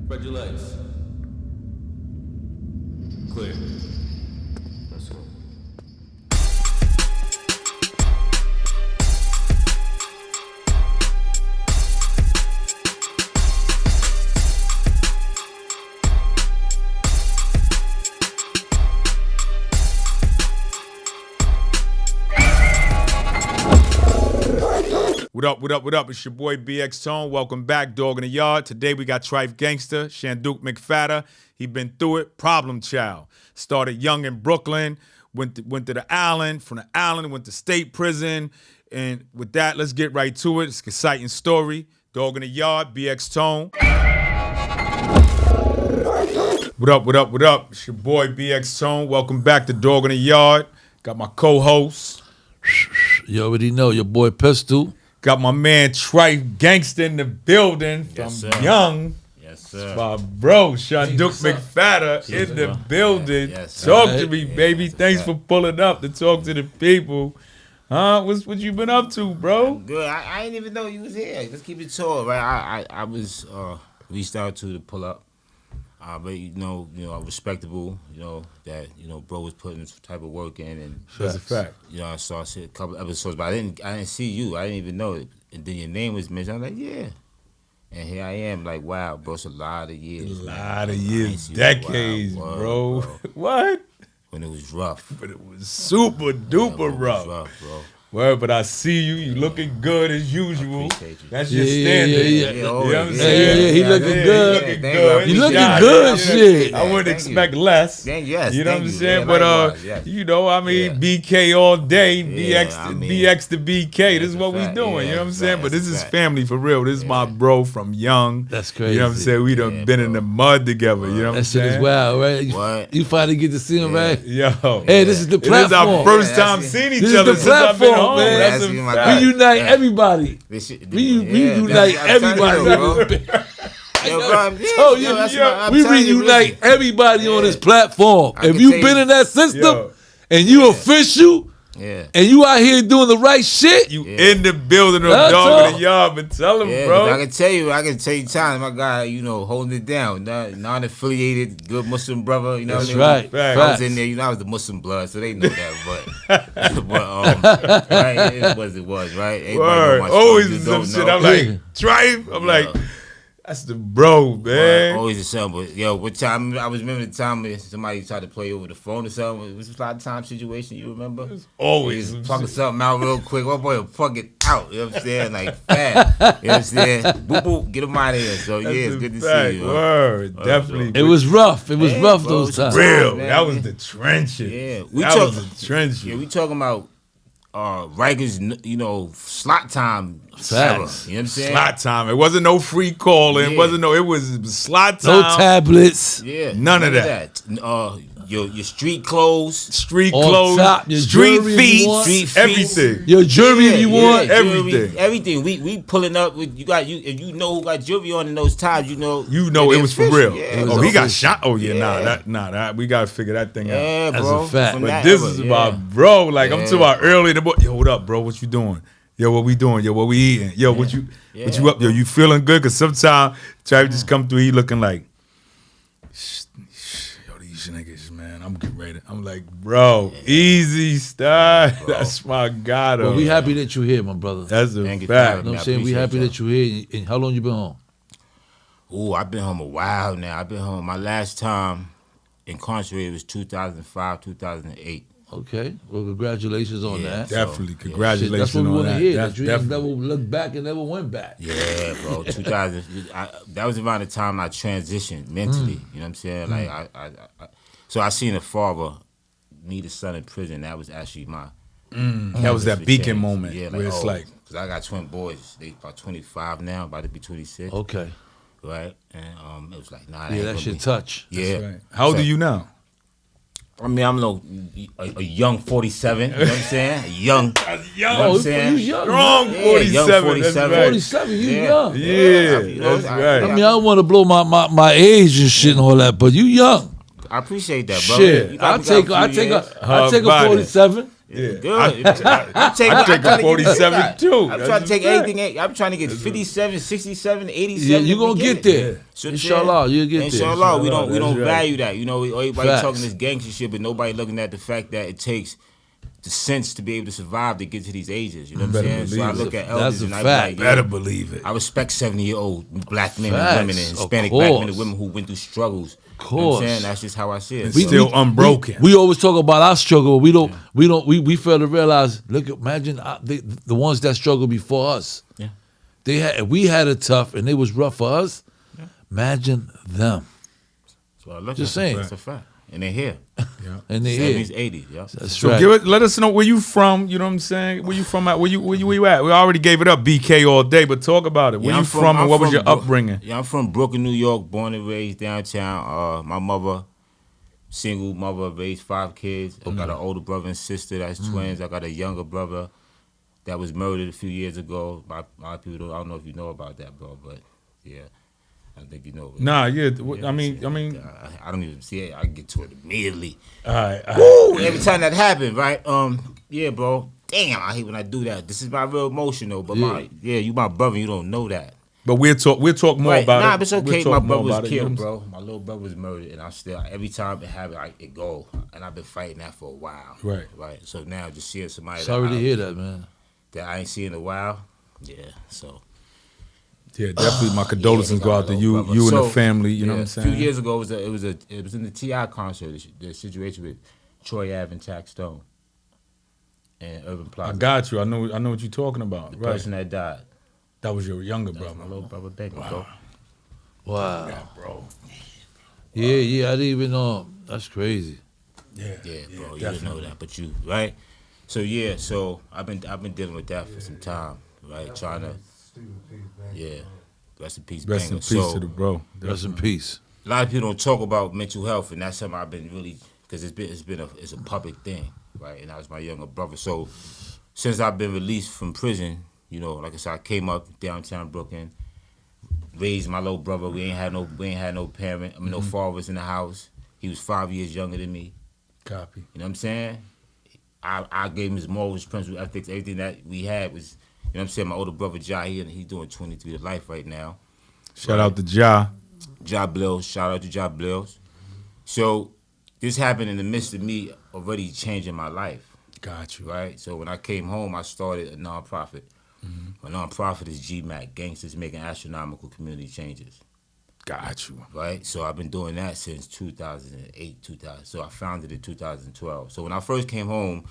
Spread your legs. Clear. Let's go. What up, what up, what up? It's your boy BX Tone. Welcome back, Dog in the Yard. Today we got Trife Gangsta, Shanduke McPhatter. He been through it, problem child. Started young in Brooklyn, went to the island, from the island went to state prison. And with that, let's get right to it. It's an exciting story. Dog in the Yard, BX Tone. What up, what up, what up? It's your boy BX Tone. Welcome back to Dog in the Yard. Got my co-host. You already know, your boy Pistol. Got my man Trife Gangsta in the building from Young. Yes, sir. My bro, Shanduke McPhatter in the building. Yes, talk to me, baby. Thanks for pulling up to talk to the people. Huh? What you been up to, bro? Good. I didn't even know you was here. Let's keep it tall, right? I was reached out to pull up. But you know, respectable. That bro was putting some type of work in, and that's a fact. I saw a couple episodes, but I didn't see you. I didn't even know it. And then your name was mentioned. I'm like, yeah. And here I am, like, wow, bro. It's a lot of years. Decades, bro. What? When it was rough. But it was super duper rough. It was rough, bro. Well, but I see you. You looking good as usual. That's your Yeah, standard. yeah. You know what I'm saying? Yeah, he looking good. He looking good. You looking Yeah, good, yeah. shit. I wouldn't expect less. Yes, you know what I'm thank you. saying? Yeah, But likewise, yes. I mean, BK all day, Yeah, BX to BK. This is what we fact. doing. Yeah, You know what I'm saying? But that's this a is fact. family for real. This is my bro from Young. That's crazy. You know what I'm saying? We done been in the mud together. You know what I'm That shit saying? is wild, right? What? You finally get to see him, right? Yo. Hey, this is the platform. It is our first Yeah, time that's- seeing each This is other the since I've been platform, home. man. That's That's a my fact. guy. Reunite everybody. Reunite I'm telling you, everybody. bro. Yo, bro, So we reunite everybody on this platform. I If can you tell been you- in that system Yo. and you official Yeah. and you out here doing the right shit, You in the building of That's Dog all. in the Yard, but tell him, Yeah, bro. I can tell you times, my guy, holding it down. Non-affiliated, good Muslim brother, you know That's what I mean? right. Facts. I was in there, I was the Muslim blood, so they know that, but right, it was, right? Everybody know Word. my Always story, you some don't shit. know. I'm like, Trife. I'm like, that's the bro, man. Always the same, but yo, what time? I remember the time when somebody tried to play over the phone or something. It was a lot of time situation. You remember? Always He was some fucking shit. something out real quick. My boy will fuck it out. You know what I'm saying? Like fast. You know what I'm saying? Boop boop, get him out of here. So yeah, it's good to see you. Word, definitely. it was rough. It was rough bro, those it's times. real. man. That was the trenches. Yeah, that was the trenches. Yeah, we talking about Rikers, slot time. Facts. Era, you know what I'm saying? Slot time. It wasn't no free calling. Yeah. It was slot time. No tablets. Yeah, None of that. Your street clothes. Street On clothes. top, your street jewelry if you feet. want. Street feet. Everything. Your jewelry if you want. everything. Everything. We pulling up with you. If you know who got jewelry on in those times, You it know it was for official. real. Yeah, Oh, he got official. shot. Oh yeah, Yeah. that we gotta figure that thing out. Yeah, That's bro. a fact. From But that this era, is yeah. about bro. Like I'm Yeah. talking about early. Yo, what up, bro? What you doing? Yo, what we doing? Yo, what we eating? Yo, what you up? Yo, you feeling good? Cause sometimes Trife just come through. He looking like, yo, these niggas, man. I'm getting ready. I'm like, bro, easy style. That's my god. Well, we happy that you're here, my brother. That's a Thank you, fact. You know what I I'm saying? We appreciate happy y'all. that you're here. And how long you been home? Ooh, I've been home a while now. I've been home. My last time incarcerated was 2005, 2008. Okay. Well, congratulations on that. Definitely, Shit, congratulations that's what we on want to that. hear. That's That you definitely. never looked back and never went back. Yeah, bro. 2000. That was around the time I transitioned mentally. You know what I'm saying? Like so I seen a father meet his son in prison. That was actually my. That was that for beacon change. moment Yeah, where it's like, because I got twin boys. They about 25 now, about to be 26. Okay. Right, and it was like, nah. Yeah, that shit touch. Yeah. right. How old are you now? I mean, I'm a young 47. You know what I'm saying? A young. Young. Oh, I'm you saying? young. Strong man. Yeah, 47. young That's 47. right. 47, you Yeah. young. Yeah, You know, that's right. I mean, I don't want to blow my age and shit and all that, but you young. I appreciate that, bro. Shit, You got- I'll we got take a few years. a body. 47. Yeah. Good. I take a 47 too. I'm trying to take anything. I'm trying to get 57, 67, 87. Yeah, you're gonna get there. So Inshallah, you'll get there. Inshallah, we don't right. value that. You know, everybody Facts. talking this gangster shit, but nobody looking at the fact that it takes the sense to be able to survive to get to these ages. You know what I'm saying? So I look at elders That's a and I fact. be like, Better believe it. I respect 70-year-old black men Facts. and women and Of Hispanic black men and course. women who went through struggles. Of You know what I'm course. saying? That's just how I see it. We still unbroken. We always talk about our struggle, but we fail to realize. Look, imagine the ones that struggled before us. Yeah. We had it tough, and it was rough for us. Yeah. Imagine them, So I look Just at saying. That's a fact. And they're here. and they here. 70s, 80s. Yeah. That's So right. let us know where you from. You know what I'm saying? Where you from? Where you at? We already gave it up, BK, all day, but talk about it. Where Yeah, you I'm from, and what was your Bro- upbringing? Yeah, I'm from Brooklyn, New York, born and raised downtown. My mother, single mother, raised 5 kids. I got an older brother and sister that's twins. I got a younger brother that was murdered a few years ago. A lot of people I don't know if you know about that, bro, but yeah. I think you know. Nah, yeah. Yeah, I mean, I don't even see it. I get to it immediately. all right. Woo! Every time that happened, right? Yeah, bro. Damn, I hate when I do that. This is my real emotion, though. But you my brother. You don't know that. But we'll talk more Right. about it. Nah, but it's okay. We'll My talk more brother was about it, you know killed, what I'm bro. My little brother was murdered, and I still every time it happened, it go, and I've been fighting that for a while. Right. Right. So now just seeing somebody Sorry to hear that, man. that I ain't seen in a while. Yeah. So. Yeah, definitely. My condolences Yeah, go out to you, brother. you and So, the family. You know what I'm A saying? few years ago, it was in the T.I. concert. The situation with Troy Ave and Tax Stone and Urban Plaza. I got you. I know what you're talking about. The Right. person that died. That was your younger That was brother. my little brother Becky, bro. Wow. Yeah, bro. Yeah. I didn't even know. That's crazy. Yeah, Yeah, bro. You didn't definitely. know that, but you right. So I've been dealing with that for some time, right? Trying to. Yeah. Rest in peace, Rest in Banger. peace So, to the bro. Rest in peace. a lot of people don't talk about mental health, and that's something I've been really because it's a public thing, right? And that was my younger brother. So since I've been released from prison, you know, like I said, I came up downtown Brooklyn, raised my little brother. We ain't had no parent. No fathers in the house. He was 5 years younger than me. Copy. You know what I'm saying? I gave him his morals, principles, ethics, everything that we had was. You know what I'm saying? My older brother, Ja, he's doing 23 to life right now. Shout out to Ja. Ja Blills. Shout out to Ja Blills. So this happened in the midst of me already changing my life, Got you. right? So when I came home, I started a nonprofit. My nonprofit is G-M.A.C.C, Gangstas Making Astronomical Community Changes, Got you. right? So I've been doing that since 2008, 2000. So I founded it in 2012. So when I first came home,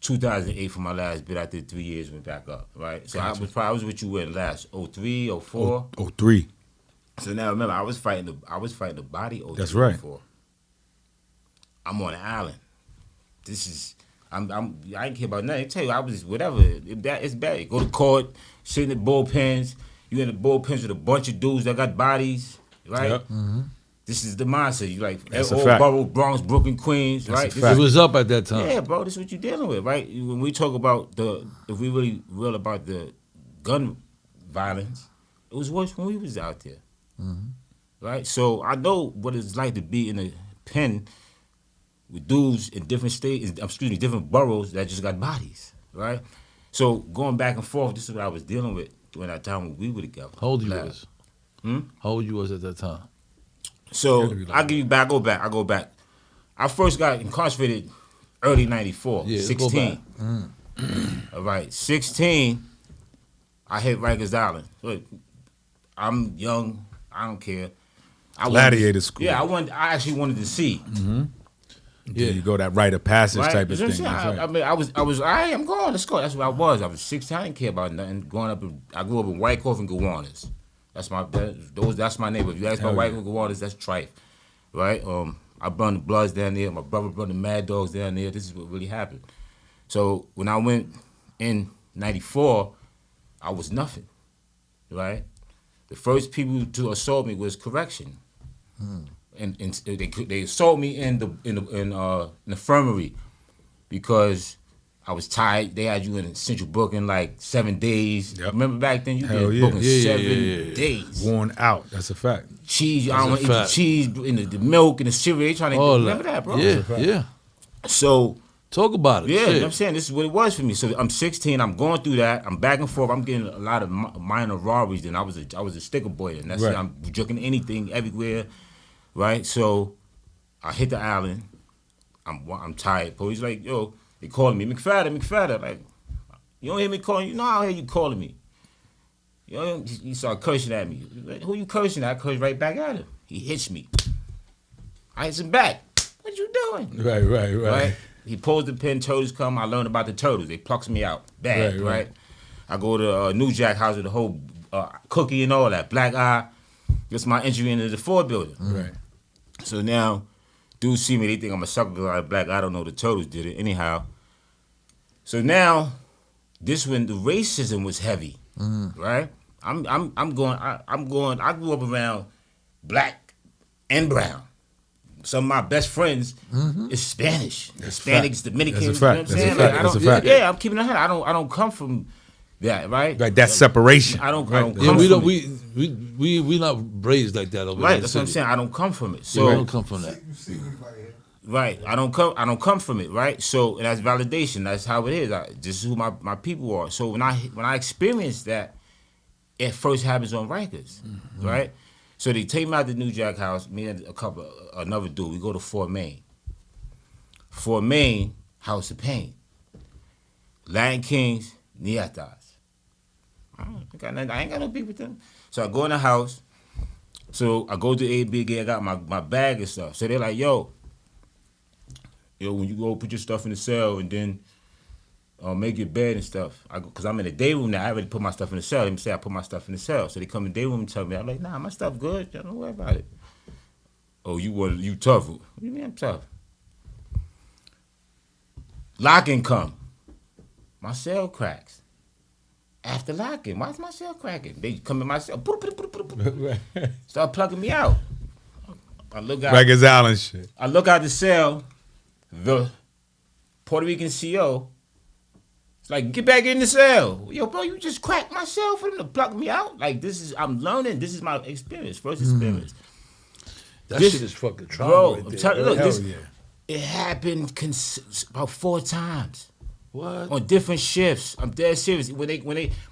2008 for my last bit, I did 3 years, went back up, right? So I was with you in last 03, 04. 03. So now remember, I was fighting the body. 03, That's right. 04. I'm on an island. This is I ain't care about nothing. I tell you, I was whatever. It's bad. You go to court, sit in the bullpens. You in the bullpens with a bunch of dudes that got bodies, right? Yep. This is the mindset. You like That's a old fact. borough, Bronx, Brooklyn, Queens, That's a right? This fact. It was up at that time. Yeah, bro, this is what you're dealing with, right? When we talk about if we really real about the gun violence, it was worse when we was out there, right? So I know what it's like to be in a pen with dudes in different states, different boroughs that just got bodies, right? So going back and forth, this is what I was dealing with during that time when we were together. How old you Like, was? How old you was at that time? So I'll give you back. I go back. I first got incarcerated early '94. Yeah, let's go 16. All right, 16. I hit Rikers Island. Look, I'm young. I don't care. Gladiator school. Yeah, I actually wanted to see. Yeah, you go that rite of passage Right? type of You know thing. what I'm saying? That's I mean, I was. All right, I'm going. Let's go. That's what I was. I was 16. I didn't care about nothing. Growing up, I grew up in Wyckoff and Gowanus. That's my neighbor. If you ask about Wyckoff and Gowanus, that's Trife, right? I brought the Bloods down there. My brother brought the Mad Dogs down there. This is what really happened. So when I went in '94, I was nothing, right? The first people to assault me was correction. And they assaulted me in the infirmary because I was tired. They had you in Central Booking like 7 days. Yep. Remember back then you Hell get yeah. booking Yeah, 7 days. Worn out. That's a fact. Cheese, I That's don't a want to eat the fact. cheese in the milk and the cereal. They trying to All remember that, bro. Yeah. So Talk about it. Yeah, Shit. you know what I'm saying? This is what it was for me. So I'm 16. I'm going through that. I'm back and forth. I'm getting a lot of minor robberies. Then I was a sticker boy. And that's it. I'm jerking anything everywhere, right? So I hit the island. I'm tired. Police like, yo, they calling me McPhatter. Like, you don't hear me calling you? No, I don't hear you calling me. You know, he started cursing at me. Like, who you cursing at? I cursed right back at him. He hits me. I hits him back. What you doing? Right. He pulls the pin, turtles come. I learn about the turtles. They plucks me out. Bad, right? I go to New Jack House with the whole cookie and all that. Black eye. That's my entry into the Ford building. Right. So now, dudes see me. They think I'm a sucker because I'm black. I don't know the turtles did it. Anyhow. So now, this when the racism was heavy, right? I'm going. I grew up around black and brown. Some of my best friends is Spanish, Hispanics, Dominicans. That's a fact. You know what I'm saying? That's a fact. Yeah, I'm keeping it 100. I don't come from that, right? Like that separation. I don't Yeah, come we from don't. it. We not raised like that over Right, there. that's what I'm saying. I don't come from it. So we don't So come from that. right, I don't come from it. Right, so and that's validation. That's how it is. This is who my people are. So when I experienced that, it first happens on Rikers, right? So they take me out to New Jack House, me and another dude. We go to Fort Maine. Fort Maine, House of Pain. Latin Kings, Nietas. I ain't got no beef with them. So I go in the house. So I go to ABG, I got my bag and stuff. So they're like, yo, when you go put your stuff in the cell and then make your bed and stuff. Because I'm in the day room now. I already put my stuff in the cell. Let me say I put my stuff in the cell. So they come in the day room and tell me, I'm like, nah, my stuff good. Don't worry about it. Oh, you tough. What do you mean I'm tough? Locking come. My cell cracks. After locking, why is my cell cracking? They come in my cell. Start plugging me out. I look out. Rikers Island shit. I look out the cell. The Puerto Rican CO. It's like, get back in the cell. Yo, bro, you just cracked my cell for them to plug me out? Like, I'm learning. This is my experience, first experience. That shit is fucking trauma. Bro, right I'm there. telling you, look, Hell yeah. it happened about 4 times. What? On different shifts. I'm dead serious.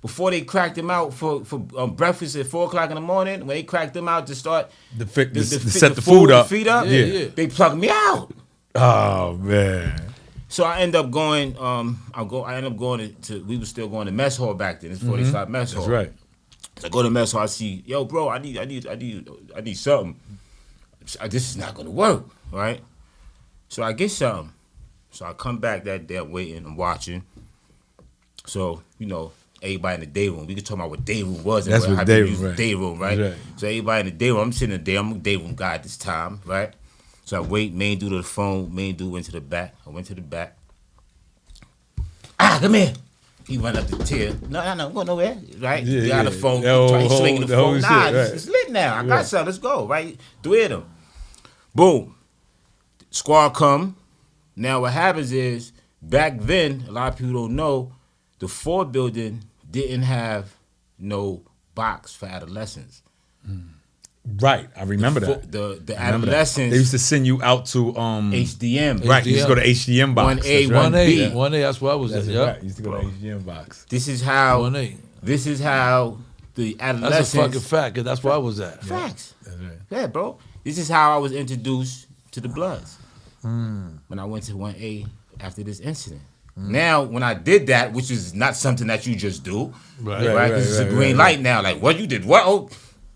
Before they cracked them out for breakfast at 4:00 in the morning, when they cracked them out to start To set the food up. Yeah. They plugged me out. Oh man. So I end up going. I end up going to. We were still going to mess hall back then. It's before they started mess hall. That's right. So I go to mess hall. I see, yo, bro, I need something. This is not gonna work, right? So I get something. So I come back that day, I'm waiting, I'm watching. So everybody in the day room. We could talk about what day room was. That's what day room, right. Day room, right? Right. So everybody in the day room. I'm sitting in there. I'm a day room guy at this time, right? So I wait. Main dude to the phone. Main dude went to the back. I went to the back. Come here. He run up the tier. No, I'm going nowhere. Right? Yeah, Got yeah. the phone. The Try whole- swinging the the whole phone. Nah, shit, right. it's lit now. I got something. Let's go. Right? 3 of them. Boom. Squad come. Now what happens is, back then, a lot of people don't know, the Ford building didn't have no box for adolescents. Right. I remember that. The I remember that. adolescents, They used to send you out to HDM. Right. You used to go to HDM box. 1A, That's right. 1B. 1A, that's where I was That's at. right. Yeah. You used to go to HDM box. This is how 1A. the adolescents. That's a fucking fact, 'cause that's where I was at. Facts. That's right. Yeah, bro. This is how I was introduced to the Bloods. When I went to 1A after this incident. Now, when I did that, which is not something that you just do, right? This is a green light now. Like, what you did? What? Oh,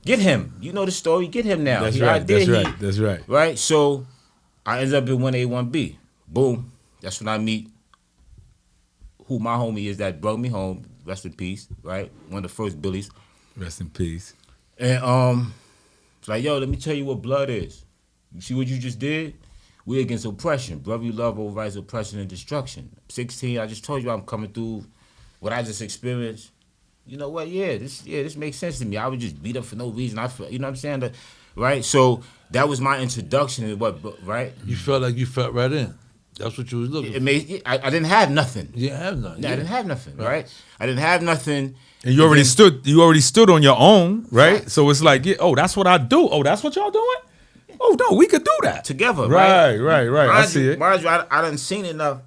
get him. You know the story. Get him now. That's He right. out there, That's right. That's right. Right? So, I ended up in 1A, 1B. Boom. That's when I meet who my homie is that brought me home. Rest in peace, right? One of the first Billies. Rest in peace. And it's like, yo, let me tell you what blood is. You see what you just did? We're against oppression. Brotherly love overrides oppression and destruction. 16, I just told you I'm coming through what I just experienced. You know what? This makes sense to me. I would just beat up for no reason. I feel, you know what I'm saying? Right? So that was my introduction to what, right? You felt like you felt right in. That's what you was looking for. I didn't have nothing. You didn't have nothing. I didn't have nothing, right? I didn't have nothing. And you already stood on your own, right? Right. So it's like, yeah, oh, that's what I do. Oh, that's what y'all doing? Oh no, we could do that Together, right? right? Right. I see it. Mind you, I done seen enough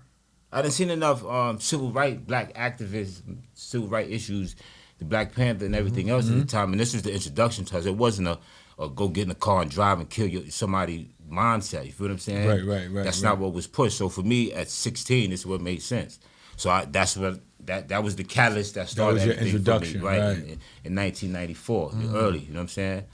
I done seen enough civil rights, black activists, civil rights issues, the Black Panther and everything else at the time. And this was the introduction to us. It wasn't a go get in a car and drive and kill somebody mindset. You feel what I'm saying? Right. That's not what was pushed. So for me, at 16, this is what made sense. So that's what that was the catalyst that started that was your everything introduction, for me, right? In 1994, early. You know what I'm saying?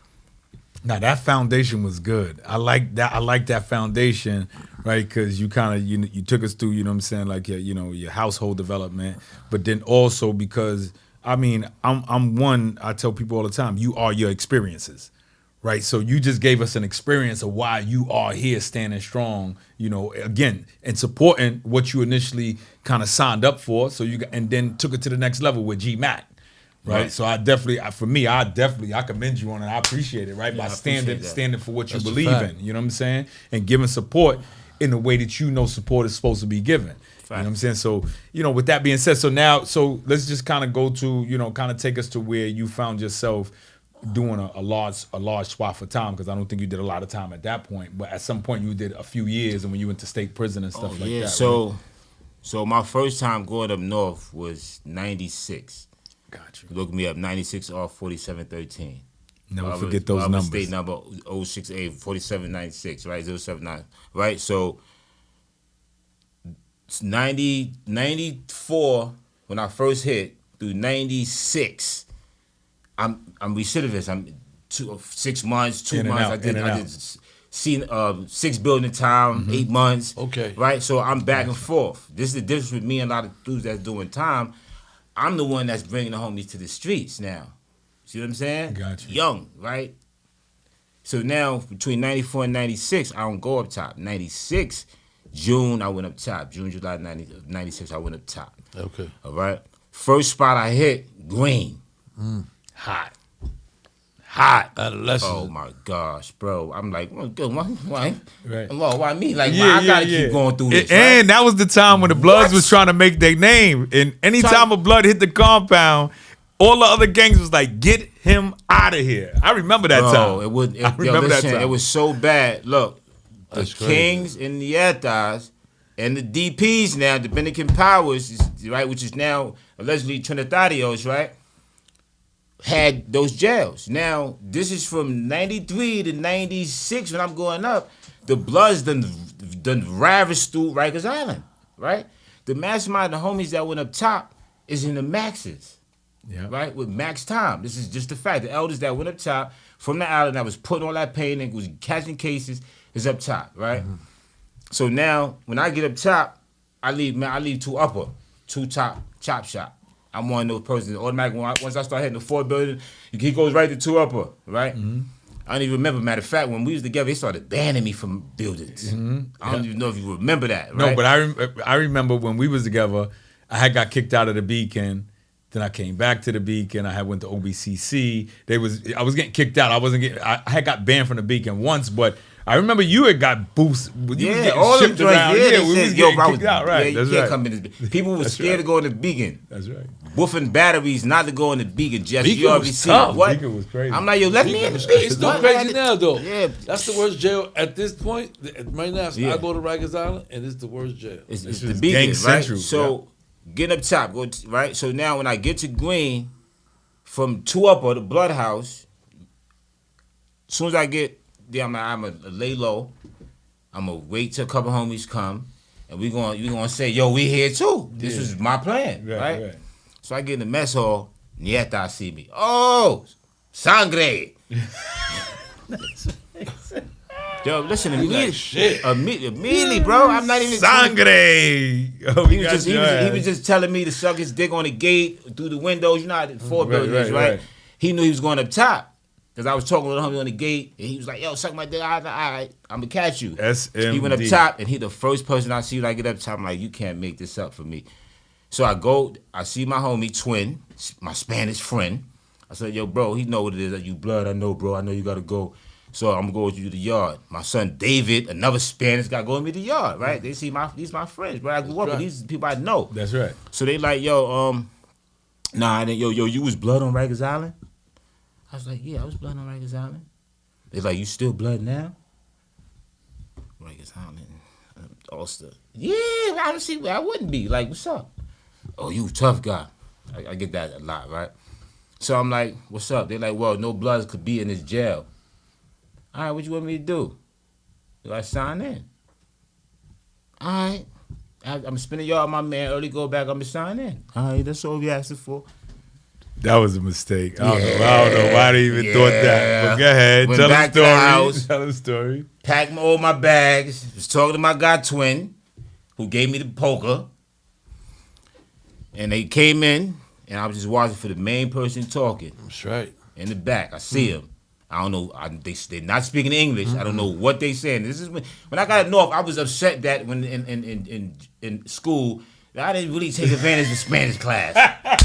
Now that foundation was good. I like that. I like that foundation, right? Because you kind of you took us through, you know what I'm saying, like your household development, but then also because I mean I'm one. I tell people all the time, you are your experiences, right? So you just gave us an experience of why you are here, standing strong. Again, and supporting what you initially kind of signed up for. So and then took it to the next level with G-Ma.C.C. Right. So I commend you on it. I appreciate it, right? Yeah, By standing for what you That's a believe fact. in, you know what I'm saying? And giving support in the way that you know support is supposed to be given. Fact. You know what I'm saying? So, with that being said, so let's just kind of go to, kind of take us to where you found yourself doing a large swath of time, because I don't think you did a lot of time at that point, but at some point you did a few years, and when you went to state prison and stuff like that. So, right? so my first time going up north was 96. Got you. Look me up, 96 off 4713. Never forget those numbers. State number 068 4796, right? 079, right? So 94 when I first hit through 96. I'm recidivist. I'm 6 months, 2 In and months. out, I did in and out. see 6 building time, 8 months. Okay. Right? So I'm back and forth. This is the difference with me and a lot of dudes that's doing time. I'm the one that's bringing the homies to the streets now. See what I'm saying? Gotcha. Young, right? So now between 94 and 96, I don't go up top. 96, June, I went up top. June, July 96, I went up top. Okay. All right? First spot I hit, Green. Hot. Adolescents. Oh my gosh, bro. I'm like, well, good. Why Right. why me? Like, why I gotta keep going through this. And that was the time when the Bloods was trying to make their name. And anytime a Blood hit the compound, all the other gangs was like, get him out of here. I remember that time. I remember that time. It was so bad. Look, the That's crazy. Kings and the Yatas and the DPs now, the Dominican Powers, right, which is now allegedly Trinitarios, right, had those jails. Now, this is from 93 to 96 when I'm going up. The Bloods done ravished through Rikers Island, right? The mastermind, the homies that went up top is in the Maxes, right, with max time. This is just the fact. The elders that went up top from the island that was putting all that pain and was catching cases is up top, right? So now, when I get up top, I leave two top, chop shop. I'm one of those persons. Automatically, once I start hitting the 4 building, he goes right to 2 upper, right? I don't even remember. Matter of fact, when we was together, they started banning me from buildings. I don't even know if you remember that, right? No, but I remember when we was together, I had got kicked out of the Beacon. Then I came back to the Beacon. I had went to OBCC. I was getting kicked out. I had got banned from the Beacon once, but I remember you had got boost. You was getting all them shipped joints. around. Yeah, Yeah, they we said, was yo, getting bro, kicked out. Right, yeah, that's you can't right. come in this. People were That's scared right. to go in the Beacon. That's right. Woofing batteries not to go in the Beacon. Just Beacon you was already see tough. what? Beacon was crazy. I'm like, yo, let me in the It's Beacon. still crazy now, though. Yeah. That's the worst jail at this point. Right now, Yeah. I go to Rikers Island, and it's the worst jail. It's This the is Beacon, gang right? central, So get up top, right? So now when I get to Green, from 2 upper, the Blood House, as soon as I get there, I'm gonna lay low. I'm gonna wait till a couple homies come, and we gonna say, yo, we here too. This is my plan, right? So I get in the mess hall, Nieta see me. Oh, sangre. Yo, listen, immediately, bro. I'm not even Sangre. Oh, he was just telling me to suck his dick on the gate through the windows. You know how the 4 buildings, right? He knew he was going up top. Because I was talking with a homie on the gate, and he was like, yo, suck my dick. All right, I'm going to catch you. SMD. He went up top, and he the first person I see when I get up top. I'm like, you can't make this up for me. So I see my homie, Twin, my Spanish friend. I said, yo, bro, he know what it is. You Blood, I know, bro. I know you got to go. So I'm going to go with you to the yard. My son, David, another Spanish guy, going with me to the yard, right? They see these my friends, bro. I grew up with these people I know. That's right. So they like, yo, you was Blood on Rikers Island? I was like, yeah, I was Blood on Rikers Island. They like, you still Blood now? Rikers Island. Ulster. Yeah, I don't see where I wouldn't be. Like, what's up? Oh, you tough guy. I get that a lot, right? So I'm like, what's up? They're like, well, no Bloods could be in this jail. All right, what you want me to do? Do I sign in? All right. I'm spending y'all my man early go back. I'm going to sign in. All right, that's all we asking for. That was a mistake. I don't know why they even thought that. But go ahead. Went Tell back the to the story. house. Tell the story. Packed all my bags. Was talking to my guy Twin, who gave me the poker. And they came in, and I was just watching for the main person talking. That's right. In the back, I see him. I don't know. They're not speaking English. I don't know what they saying. This is when I got north. I was upset that when in school I didn't really take advantage of Spanish class.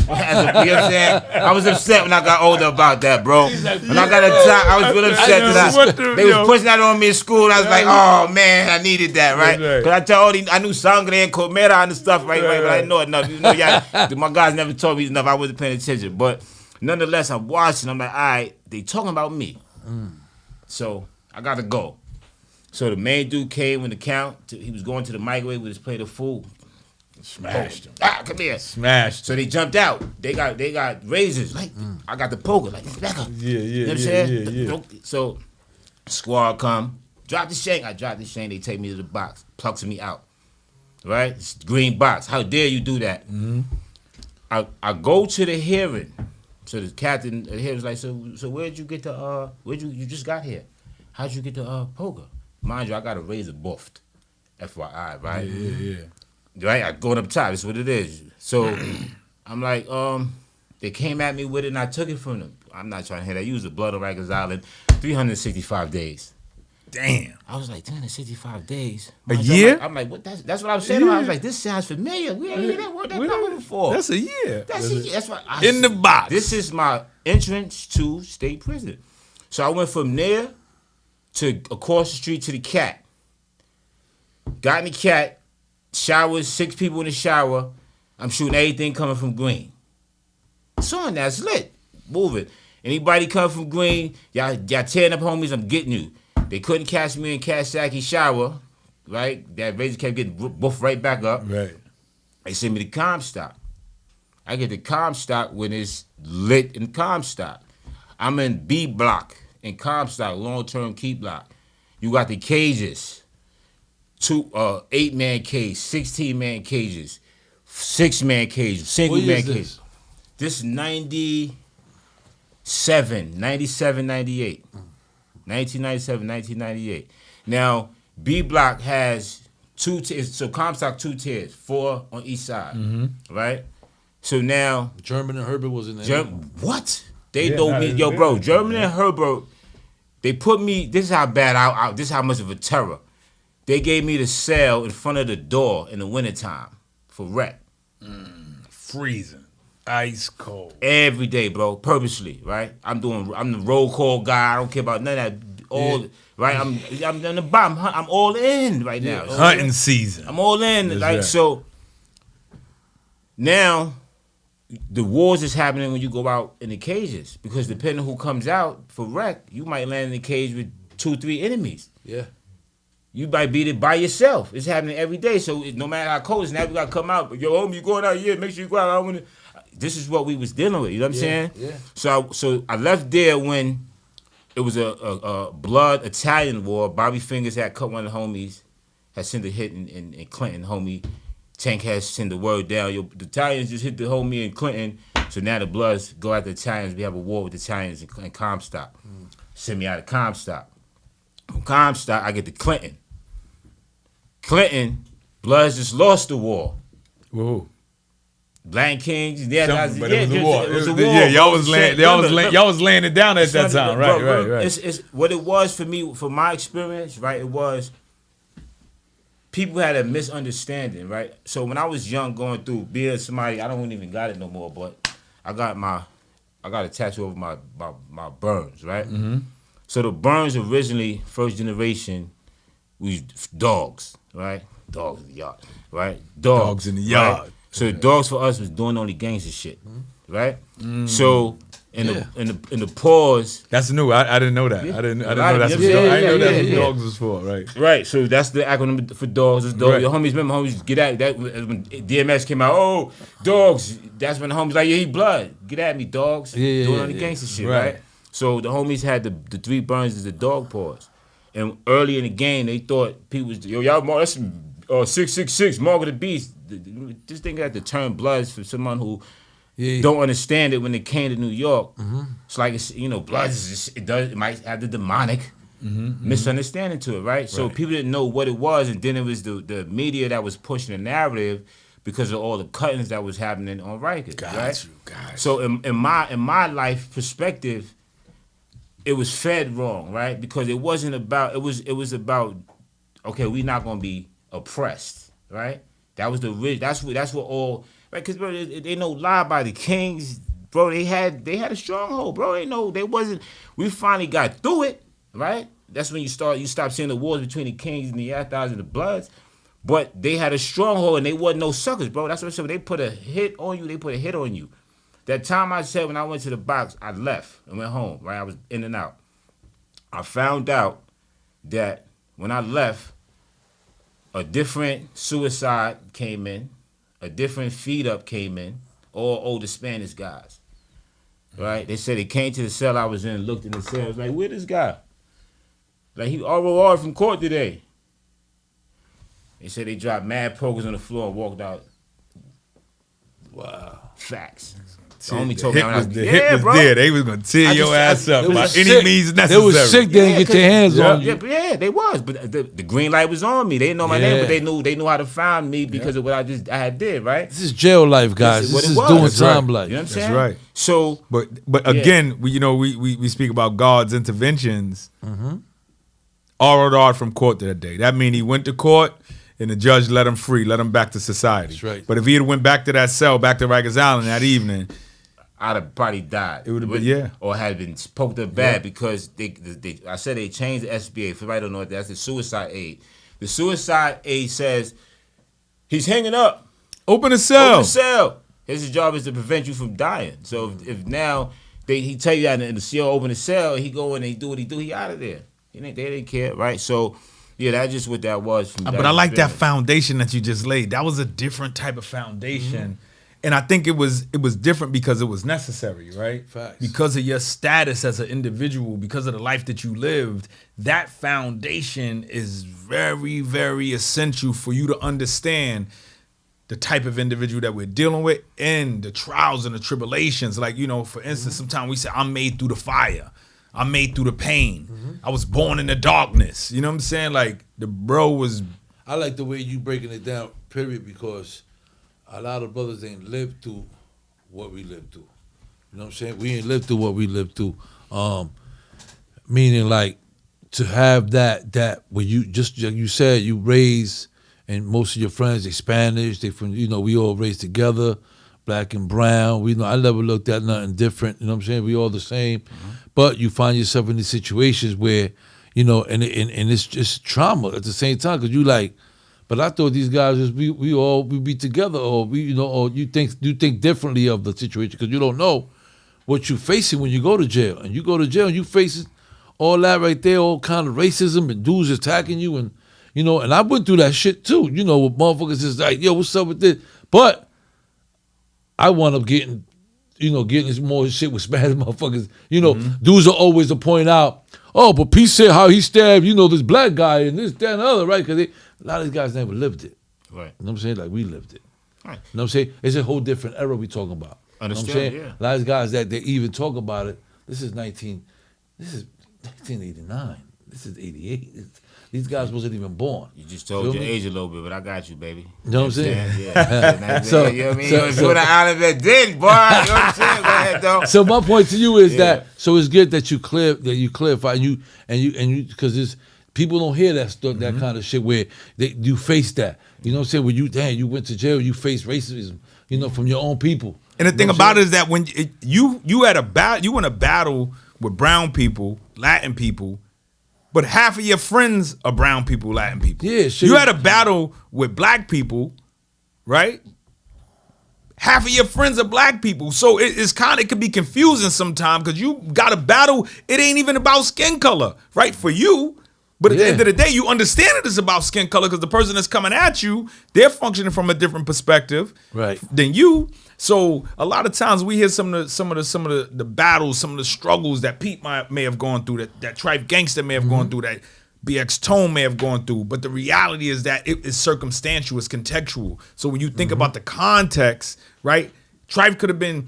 You know what I'm saying? I was upset when I got older about that, bro. When I got a time, I was really upset that they was pushing that on me in school, and I was like, oh man, I needed that, right? Because I told I knew Sangre and Comera and the stuff, right? But I didn't know enough. You know, my guys never told me enough. I wasn't paying attention, but nonetheless, I'm watching. I'm like, all right, they talking about me, so I got to go. So the main dude came with the count. He was going to the microwave with his plate of food. Smashed him. Come here. Smashed. So they jumped out. They got razors. Like I got the poker. Like back up. Yeah. You know what I'm saying? So squad come. Drop the shank. I drop the shank. They take me to the box. Plucks me out. Right? It's green box. How dare you do that? I go to the hearing. So the captain of the hearing was like, so where'd you get the you just got here? How'd you get the poker? Mind you, I got a razor buffed. FYI, right? Yeah. Right, I going up top. That's what it is. So I'm like, they came at me with it, and I took it from them. I'm not trying to hear that. You was the blood on Rikers Island, 365 days. Damn. I was like, 365 days. A year? I'm like, what? That's what I was saying. I was like, this sounds familiar. We ain't heard that word that number before. That's a year. That's what In the box. This is my entrance to state prison. So I went from there to across the street to the Cat. Got in the Cat. Showers, 6 people in the shower. I'm shooting everything coming from Green. Son, that's lit. Move it. Anybody come from Green, y'all tearing up homies, I'm getting you. They couldn't catch me in Kasaki shower, right? That razor kept getting buffed right back up. Right. They sent me to Comstock. I get to Comstock when it's lit in Comstock. I'm in B block in Comstock, long-term key block. You got the cages. 8-man cage, 16-man cages, 6-man cages, single-man cages. This 97, 98. 1997, 1998. Now, B Block has 2 tiers. So Comstock 2 tiers, 4 on each side, right? So now German and Herbert was in there. What? They told me, yo, bro, German and Herbert, they put me, this is how bad this is how much of a terror. They gave me the cell in front of the door in the wintertime for rec. Freezing. Ice cold. Every day, bro, purposely, right? I'm the roll call guy. I don't care about none of that. Right? I'm in the bottom. I'm all in right now. Hunting season. I'm all in. That's like right. So now the wars is happening when you go out in the cages. Because depending who comes out for rec, you might land in the cage with 2-3 enemies. Yeah. You might beat it by yourself. It's happening every day. So no matter how cold it's, now we got to come out. But yo, homie, you going out here, make sure you go out. This is what we was dealing with. You know what I'm saying? Yeah. So I left there when it was a blood Italian war. Bobby Fingers had cut one of the homies, had sent a hit in Clinton, homie. Tank has sent the word down. Yo, the Italians just hit the homie in Clinton. So now the Bloods go at the Italians. We have a war with the Italians in Comstock. Send me out of Comstock. From Comstock, I get to Clinton. Bloods just lost the war. Whoa. Black Kings, But it was a war. It was a war. Yeah, y'all was laying it down at that time. Right. It's what it was for me, from my experience, right? It was people had a misunderstanding, right? So when I was young, going through being somebody, I don't even got it no more, but I got a tattoo over my burns, right? So the burns originally, first generation, we dogs, right? Dogs in the yard, right? Dogs in the yard. Right? So the dogs for us was doing only gangster shit, right? So in the pause. That's new. I didn't know that. I didn't know that's what dogs was for. Right. Right. So that's the acronym for dogs. It's dogs. Right. Your homies, remember homies, get at that when DMS came out. Oh, dogs. That's when the homies like, yeah, he blood. Get at me, dogs. Doing on the gangster shit, right? So the homies had the 3 burns as the dog paws. And early in the game, they thought people was, yo, y'all, that's 666, Mark of the Beast. Just think that the term bloods for someone who don't understand it when it came to New York. It's like, bloods, it might have the demonic misunderstanding to it, right? So people didn't know what it was, and then it was the media that was pushing the narrative because of all the cuttings that was happening on Rikers, right? So in my life perspective, it was fed wrong, right? Because it wasn't about, it was about, okay, we're not gonna be oppressed, right? That was the rich. That's what all, right? Because bro, they no lie by the kings, bro. They had a stronghold, bro. They wasn't. We finally got through it, right? That's when you stop seeing the wars between the kings and the Yathas and the Bloods. But they had a stronghold and they wasn't no suckers, bro. That's what I said. When they put a hit on you, they put a hit on you. That time I said when I went to the box, I left and went home, right? I was in and out. I found out that when I left, a different suicide came in, a different feed up came in, all older Spanish guys, right? They said they came to the cell I was in, looked in the cell, was like, where this guy? Like, he ROR from court today. They said they dropped mad programs on the floor and walked out. Wow. Facts. The homie told me the hit was there. They was gonna tear your ass up by any means necessary. They was sick. They didn't get their hands on you. Yeah, they was. But the green light was on me. They didn't know my name, but they knew how to find me because of what I had did. Right. This is jail life, guys. This is doing time life. You know what I'm saying? That's right. So, but again, we speak about God's interventions. ROR from court that day. That means he went to court. And the judge let him free, let him back to society. That's right. But if he had went back to that cell, back to Rikers Island that evening, I'd have probably died. It would have been, or had been poked up bad because I said they changed the SBA. If everybody don't know what that's the suicide aid. The suicide aid says he's hanging up. Open a cell. Open a cell. His job is to prevent you from dying. So if now he tell you that and the CO open a cell, he go in and he do what he do, he out of there. They didn't care, right? So. Yeah, that's just what that was. But I like that foundation that you just laid. That was a different type of foundation. And I think it was different because it was necessary, right? Facts. Because of your status as an individual, because of the life that you lived, that foundation is very, very essential for you to understand the type of individual that we're dealing with and the trials and the tribulations. Like, for instance, sometimes we say, I'm made through the fire. I'm made through the pain. I was born in the darkness. You know what I'm saying? Like, the bro was... I like the way you breaking it down, period, because a lot of brothers ain't lived through what we lived through. You know what I'm saying? We ain't lived through what we lived through. Meaning, like, to have that where you, just like you said, you raised, and most of your friends, they Spanish, they from, we all raised together, black and brown. I never looked at nothing different. You know what I'm saying? We all the same. But you find yourself in these situations where, and it's just trauma at the same time, because you like, but I thought these guys we be together, or or you think differently of the situation because you don't know what you're facing when you go to jail, and you go to jail and you face all that right there, all kind of racism and dudes attacking you, and and I went through that shit too, with motherfuckers is like, yo, what's up with this? But I wound up getting getting more shit with Spanish motherfuckers. Dudes are always to point out, oh, but P said how he stabbed, this black guy and this, that, and the other, right? Because a lot of these guys never lived it. Right. You know what I'm saying? Like, we lived it. Right. You know what I'm saying? It's a whole different era we talking about. Understand, you know what I'm saying? yeah. A lot of these guys that they even talk about it, this is 1989. This is 88. These guys wasn't even born. You just told your age a little bit, but I got you, baby. You know what I'm saying? Yeah. You know what I mean? You were the island that did, boy. You know what I'm saying? Go ahead, though. So my point to you is that, so it's good that you clarify and you because people don't hear that stuff, that kind of shit where you face that. You know what I'm saying? When you went to jail, you faced racism, from your own people. And the thing about it is that when you in a battle with brown people, Latin people, but half of your friends are brown people, Latin people. Yeah, shit. You had a battle with black people, right? half of your friends are black people. So it can be confusing sometimes because you got to battle. It ain't even about skin color, right? For you. But at the end of the day, you understand it is about skin color because the person that's coming at you, they're functioning from a different perspective than you. So a lot of times we hear some of the battles, some of the struggles that Pete may have gone through, that Trife Gangsta may have gone through, that BX Tone may have gone through. But the reality is that it is circumstantial, it's contextual. So when you think about the context, right? Trife could have been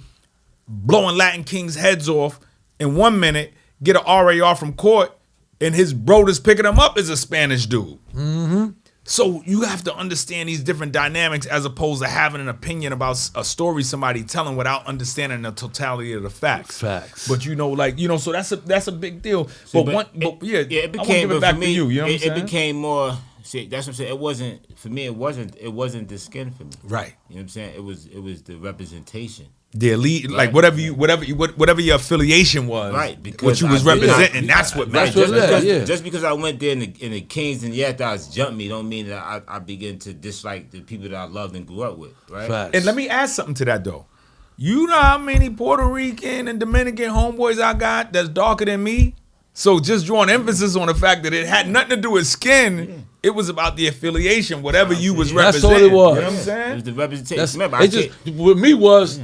blowing Latin Kings' heads off in 1 minute, get an RAR from court, and his bro that's picking him up is a Spanish dude. So you have to understand these different dynamics as opposed to having an opinion about a story somebody telling without understanding the totality of the facts. But so that's a big deal. It became, I want to give it back to you. You know what I'm saying? It became more. See, that's what I'm saying. It wasn't for me. It wasn't the skin for me. Right. You know what I'm saying? It was the representation. The elite, like whatever your affiliation was, right? Because what you was representing, that's what matters. Just because I went there in the Kings and guys jumped me, don't mean that I begin to dislike the people that I loved and grew up with, right? Facts. And let me add something to that though. You know how many Puerto Rican and Dominican homeboys I got that's darker than me? So just drawing emphasis on the fact that it had nothing to do with skin. Yeah. It was about the affiliation, whatever you was representing. That's all it was. You know what I'm saying? It was the representation.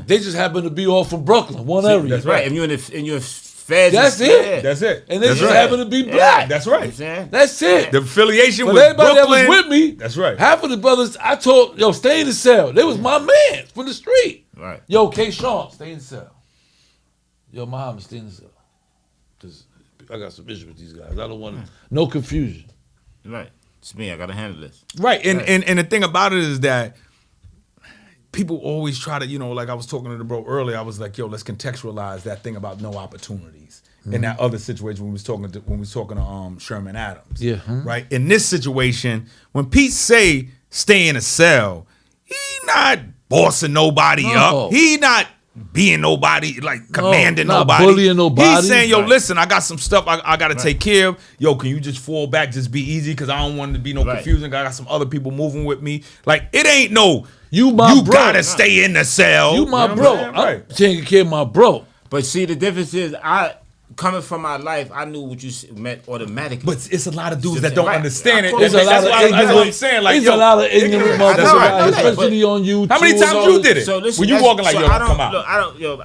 They just happened to be all from Brooklyn, area. That's right. And you're in your feds. That's it. That's it. And they just happened to be black. That's right. That's it. The affiliation with everybody Brooklyn, that was with me. That's right. Half of the brothers I told, stay in the cell. They was my man from the street. Right. K. Sean, stay in the cell. Muhammad, stay in the cell. Because I got some issues with these guys. I don't want no confusion. Right. It's me. I got to handle this. Right. And the thing about it is that people always try to, like I was talking to the bro earlier, I was like, let's contextualize that thing about no opportunities. In that other situation when we was talking to Sherman Adams. Yeah. Right? In this situation, when Pete say stay in a cell, he not bossing nobody up. He not being nobody, like commanding nobody. Bullying nobody. He's saying, listen, I got some stuff I got to take care of. Can you just fall back, just be easy? Because I don't want to be no confusion. I got some other people moving with me. Like, it ain't no, you gotta stay in the cell. You my bro. I'm taking care of my bro. But see, the difference is, coming from my life, I knew what you meant automatically. But it's a lot of dudes that don't understand it. That's what I'm saying. Like, there's a lot of ignorant motherfuckers, especially on YouTube. How many times you did it? So listen, when you walking like, come out. Look,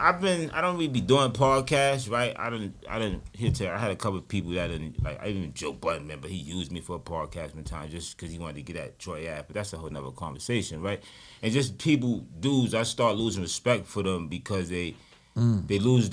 I don't really be doing podcasts, right? I had a couple of people that I even Joe Budden, remember, he used me for a podcast one time just because he wanted to get at Troy Ave, but that's a whole nother conversation, right? And just dudes, I start losing respect for them because they lose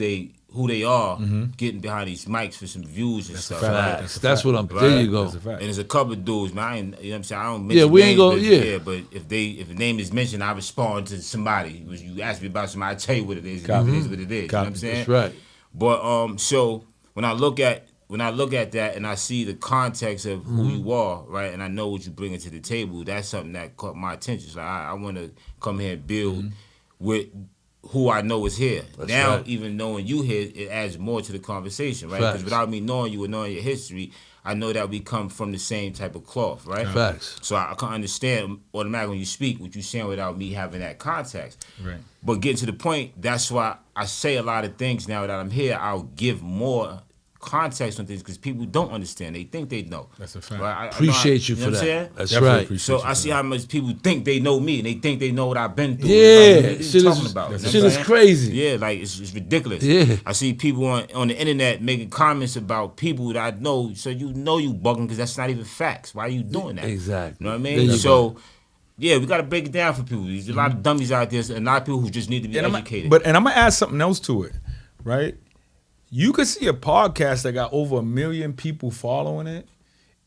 who they are, getting behind these mics for some views and stuff. Right? That's what I'm. Right? There you go. And there's a couple of dudes, man. You know what I'm saying? I don't mention names, but if the name is mentioned, I respond to somebody. You ask me about somebody, I tell you what it is. It is what it is. You know what I'm saying? That's right. But so when I look at that and I see the context of who you are, right, and I know what you bring to the table, that's something that caught my attention. So I want to come here and build with who I know is here. That's now, even knowing you here, it adds more to the conversation, right? Because without me knowing you and knowing your history, I know that we come from the same type of cloth, right? Facts. So I can understand automatically when you speak what you're saying without me having that context. Right. But getting to the point, that's why I say a lot of things now that I'm here. I'll give more context on things because people don't understand. They think they know. That's a fact. Right? Appreciate you for that. That's right. So I see how much people think they know me and they think they know what I've been through. Yeah, like, shit is crazy. Yeah, like it's ridiculous. Yeah, I see people on the internet making comments about people that I know. So you bugging because that's not even facts. Why are you doing that? Exactly. You know what I mean? So. Yeah, we got to break it down for people. There's a lot of dummies out there and a lot of people who just need to be educated. I'm going to add something else to it, right? You could see a podcast that got over 1 million people following it,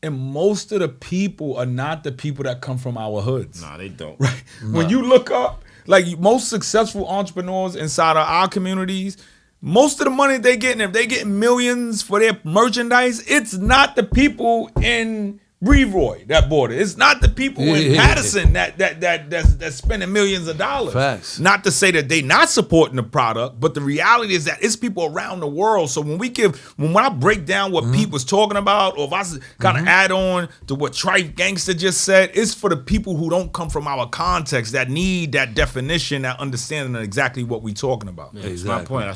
and most of the people are not the people that come from our hoods. Nah, they don't. Right? Nah. When you look up, like most successful entrepreneurs inside of our communities, most of the money they getting, if they getting millions for their merchandise, it's not the people in Brevoy that bought it. It's not the people in Patterson that's spending millions of dollars. Facts. Not to say that they not supporting the product, but the reality is that it's people around the world. So when I break down what Pete was talking about, or if I kind of add on to what Trife Gangsta just said, it's for the people who don't come from our context that need that definition, that understanding of exactly what we're talking about. Yeah, exactly. That's my point. I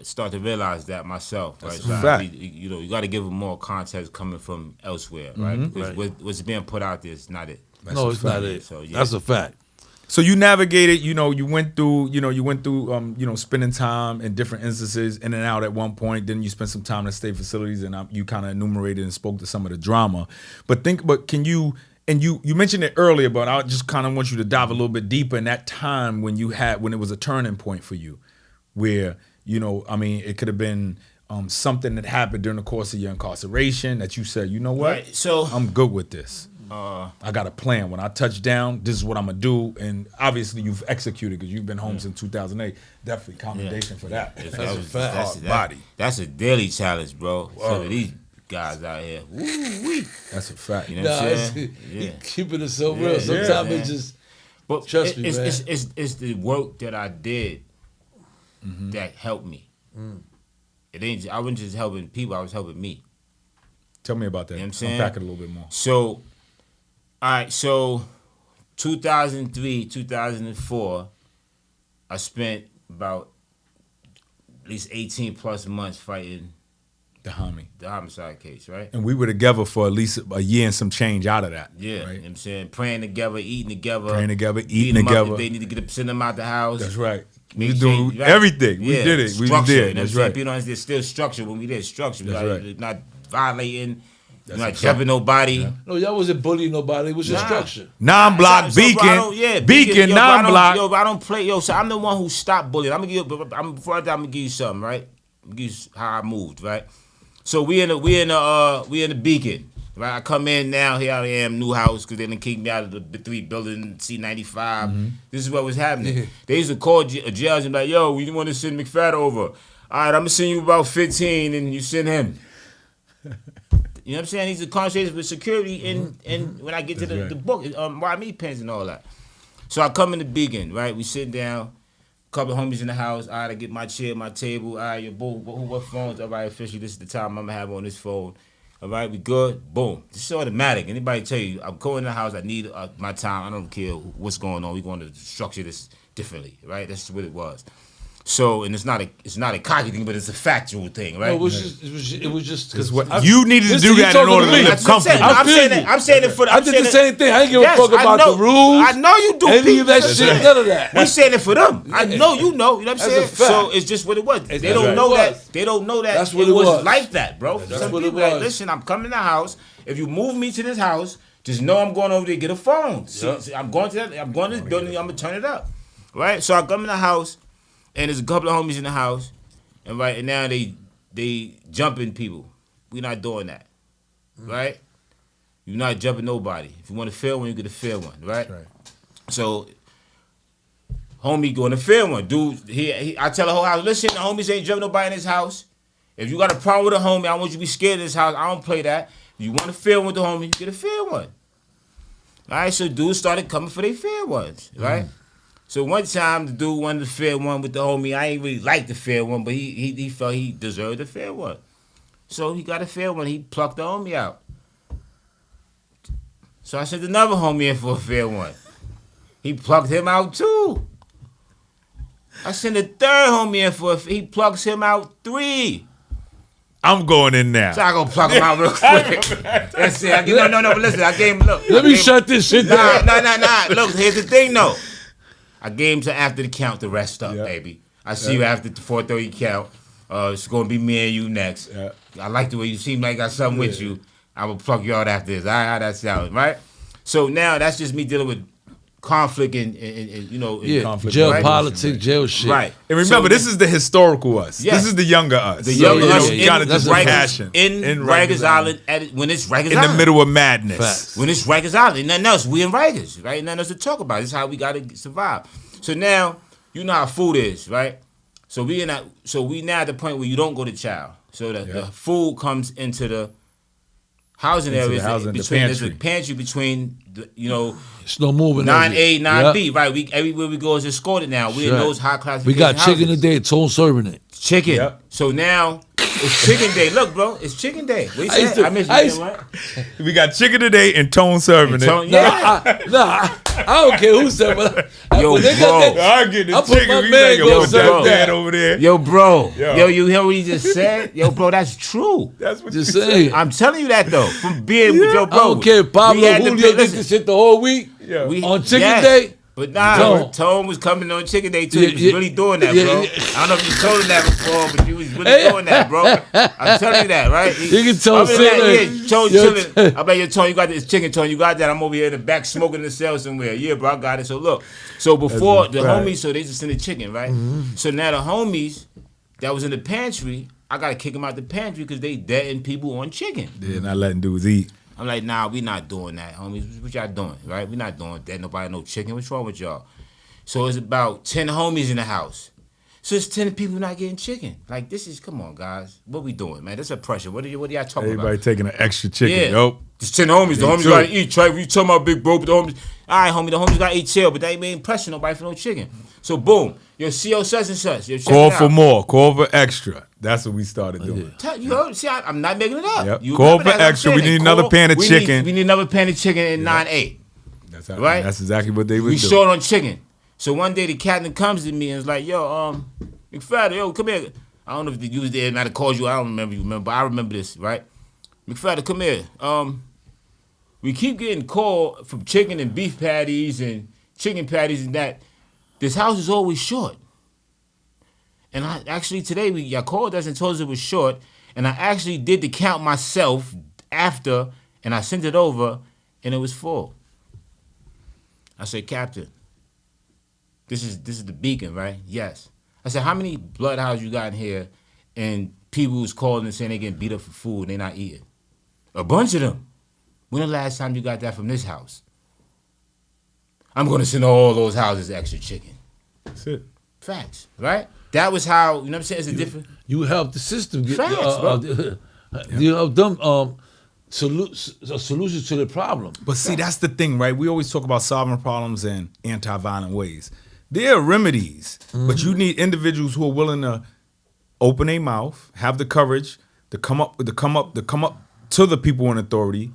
started to realize that myself. Right? So you got to give them more context coming from elsewhere, right? Because what's being put out there is not it. It's not it. So, that's a fact. So you navigated, you went through spending time in different instances, in and out at one point. Then you spent some time in state facilities, and you kind of enumerated and spoke to some of the drama. But can you? And you mentioned it earlier, but I just kind of want you to dive a little bit deeper in that time when it was a turning point for you, where it could have been something that happened during the course of your incarceration that you said, you know what, right, so I'm good with this. I got a plan. When I touch down, this is what I'm gonna do. And obviously, you've executed because you've been home since 2008. Definitely commendation for that. That's a daily challenge, bro. So these guys out here, woo-wee. That's a fact. You know what I'm saying? Keeping it so real. Sometimes it just. But trust me, man. It's the work that I did that helped me. It ain't. I wasn't just helping people. I was helping me. Tell me about that. You know what I'm saying? Unpack it a little bit more. So, all right. So, 2003, 2004, I spent about at least 18 plus months fighting the homicide case, right? And we were together for at least a year and some change out of that. Yeah, right? You know what I'm saying? Praying together, eating together. Eating together. If they need to send them out the house. That's right. We doing everything. We did it. We did. That's right. People don't understand. There's still structure when we did structure. That's right. Not violating. You're not jumping nobody. Yeah. No, y'all wasn't bullying nobody. It was just structure. Non-block, Beacon. Beacon, non-block. Yo, but I don't play. Yo, so I'm the one who stopped bullying. Before I'm gonna give you something, right? I'm gonna give you how I moved, right? So we in the Beacon, right? I come in now. Here I am, new house, because they didn't kick me out of the 3 building, C95. This is what was happening. They used to call a judge and be like, yo, we want to send McPhatter over. All right, I'm gonna send you about 15, and you send him. You know what I'm saying? He's incarcerated with security, and when I get to the book, why me pens and all that. So I come in the Beacon, right? We sit down. Couple of homies in the house. All right, I get my chair, my table. All right, your boo, what phones? All right, officially, this is the time I'm gonna have on this phone. All right, we good? Boom. This is automatic. Anybody tell you, I'm going in the house, I need my time. I don't care what's going on. We're going to structure this differently, right? That's what it was. So, and it's not a cocky thing, but it's a factual thing, right? No, it was just because you needed to do that in order to live comfortably. I'm saying it for the. I did the same thing. I ain't give a fuck about the rules. I know you do. Any of that shit, none of that. We saying it for them. I know you know. You know what I'm saying? So it's just what it was. They don't know that. They don't know that That's what it it was like that, bro. That's what it was. Like, listen, I'm coming to the house. If you move me to this house, just know I'm going over there to get a phone. See, I'm going to this building. I'm gonna turn it up, right? So I come in the house. And there's a couple of homies in the house, and now they jumping people. We're not doing that, right? You're not jumping nobody. If you want a fair one, you get a fair one, right? That's right. So, homie going to fair one. Dude, I tell the whole house, listen, the homies ain't jumping nobody in this house. If you got a problem with a homie, I want you to be scared of this house. I don't play that. If you want a fair one with the homie, you get a fair one. All right, so dudes started coming for their fair ones, right? So one time the dude wanted the fair one with the homie. I ain't really like the fair one, but he felt he deserved the fair one. So he got a fair one. He plucked the homie out. So I sent another homie in for a fair one. He plucked him out too. I sent a third homie in he plucks him out 3. I'm going in now. So I go pluck him out real quick. That's it. No, but listen, I gave him, look. Let me shut this shit down. Nah. Look, here's the thing, though. I gave him to after the count the rest up, baby. I see you after the 4:30 count. It's going to be me and you next. Yeah. I like the way you seem like I got something with you. I will plug you out after this. All right, how that sounds, right? So now that's just me dealing with conflict and conflict, jail right? politics, jail shit. Right. And remember, this is the historical us. Yes. This is the younger us. The younger us in Rikers Island when it's Rikers Island. In the middle of madness. Facts. When it's Rikers Island. Nothing else. We in Rikers, right? Nothing else to talk about. This is how we got to survive. So now, you know how food is, right? So we now at the point where you don't go to child. So the food comes into the housing Into the areas. housing, the Between there's a pantry. pantry between It's no moving. 9A, 9B. Yep. Right. Everywhere we go is escorted now. We in Right. those high class. We got chicken today. Tone serving it. Chicken. Yep. So now it's chicken day. Look, bro, it's chicken day. What you I used said? to- I missed I you, used- right? We got chicken today and Tone serving Tone- it. yeah. I don't care who said what. Yo, when they bro. got that, I get the I put chicken. my We man like, go yo, serve that that. over there. Yo, bro. Yo. Yo, you hear what he just said? Yo, bro, that's true. That's what just you saying. I'm telling you that though. From being with your I bro. don't care. Pablo We had to Julio be- did listen, this shit the whole week Yeah. on Chicken yes. Day. But nah, No. Tone was coming on Chicken Day too. Yeah, He was yeah, really doing that, yeah, bro. yeah. I don't know if you told him that before, but you was really Hey. doing that, bro. I'm telling you that, right? You can tell Other than that, Tone, yeah, Tone yo, chilling. I'm like, yo, Tone, you got this chicken, Tone, you got that. I'm over here in the back smoking the cell somewhere. Yeah, bro, I got it. So look, so before the right. homies, so they just in the chicken, right? So now the homies that was in the pantry, I gotta kick them out the pantry because they deading people on chicken. Yeah, not letting dudes eat. I'm like, nah, we not doing that, homies. What y'all doing, right? We not doing that. Nobody no chicken. What's wrong with y'all? So it's about 10 homies in the house. So it's 10 people not getting chicken. Like, this is, come on, guys. What we doing, man? That's a pressure. What are y'all talking Everybody about? taking an extra chicken. Yeah. Yo. It's 10 homies. The Me homies too. gotta eat. Trife, you talking about big bro, but the homies, all right, homie, the homies gotta eat chill, but they ain't pressing nobody for no chicken. So boom, yo, CO such and such. Yo, check Call it for out. more. Call for extra. That's what we started doing. You heard? See, I'm not making it up. Yep. You Call remember for that, I'm extra. saying We need it. another pan of we chicken. We need another pan of chicken in 9A. That's how, Right? That's exactly what they would We do. short on chicken. So one day the captain comes to me and is like, yo, McPhatter, yo, come here. I don't know if you was there and I called you. I don't remember, but I remember this, right? McPhatter, come here. We keep getting called from chicken and beef patties and chicken patties and that. This house is always short. And I actually today y'all called us and told us it was short. And I actually did the count myself after, and I sent it over, and it was full. I said, Captain, this is the beacon, right? Yes. I said, how many bloodhounds you got in here and people who's calling and saying they getting beat up for food and they not eating? A bunch of them. When the last time you got that from this house? I'm going to send all those houses extra chicken. That's it. Facts, right? That was how, you know what I'm saying? It's a different. You help the system get. Facts, You help them solutions to the problem. But see, that's the thing, right? We always talk about solving problems in anti-violent ways. There are remedies, but you need individuals who are willing to open their mouth, have the courage to come up to the people in authority,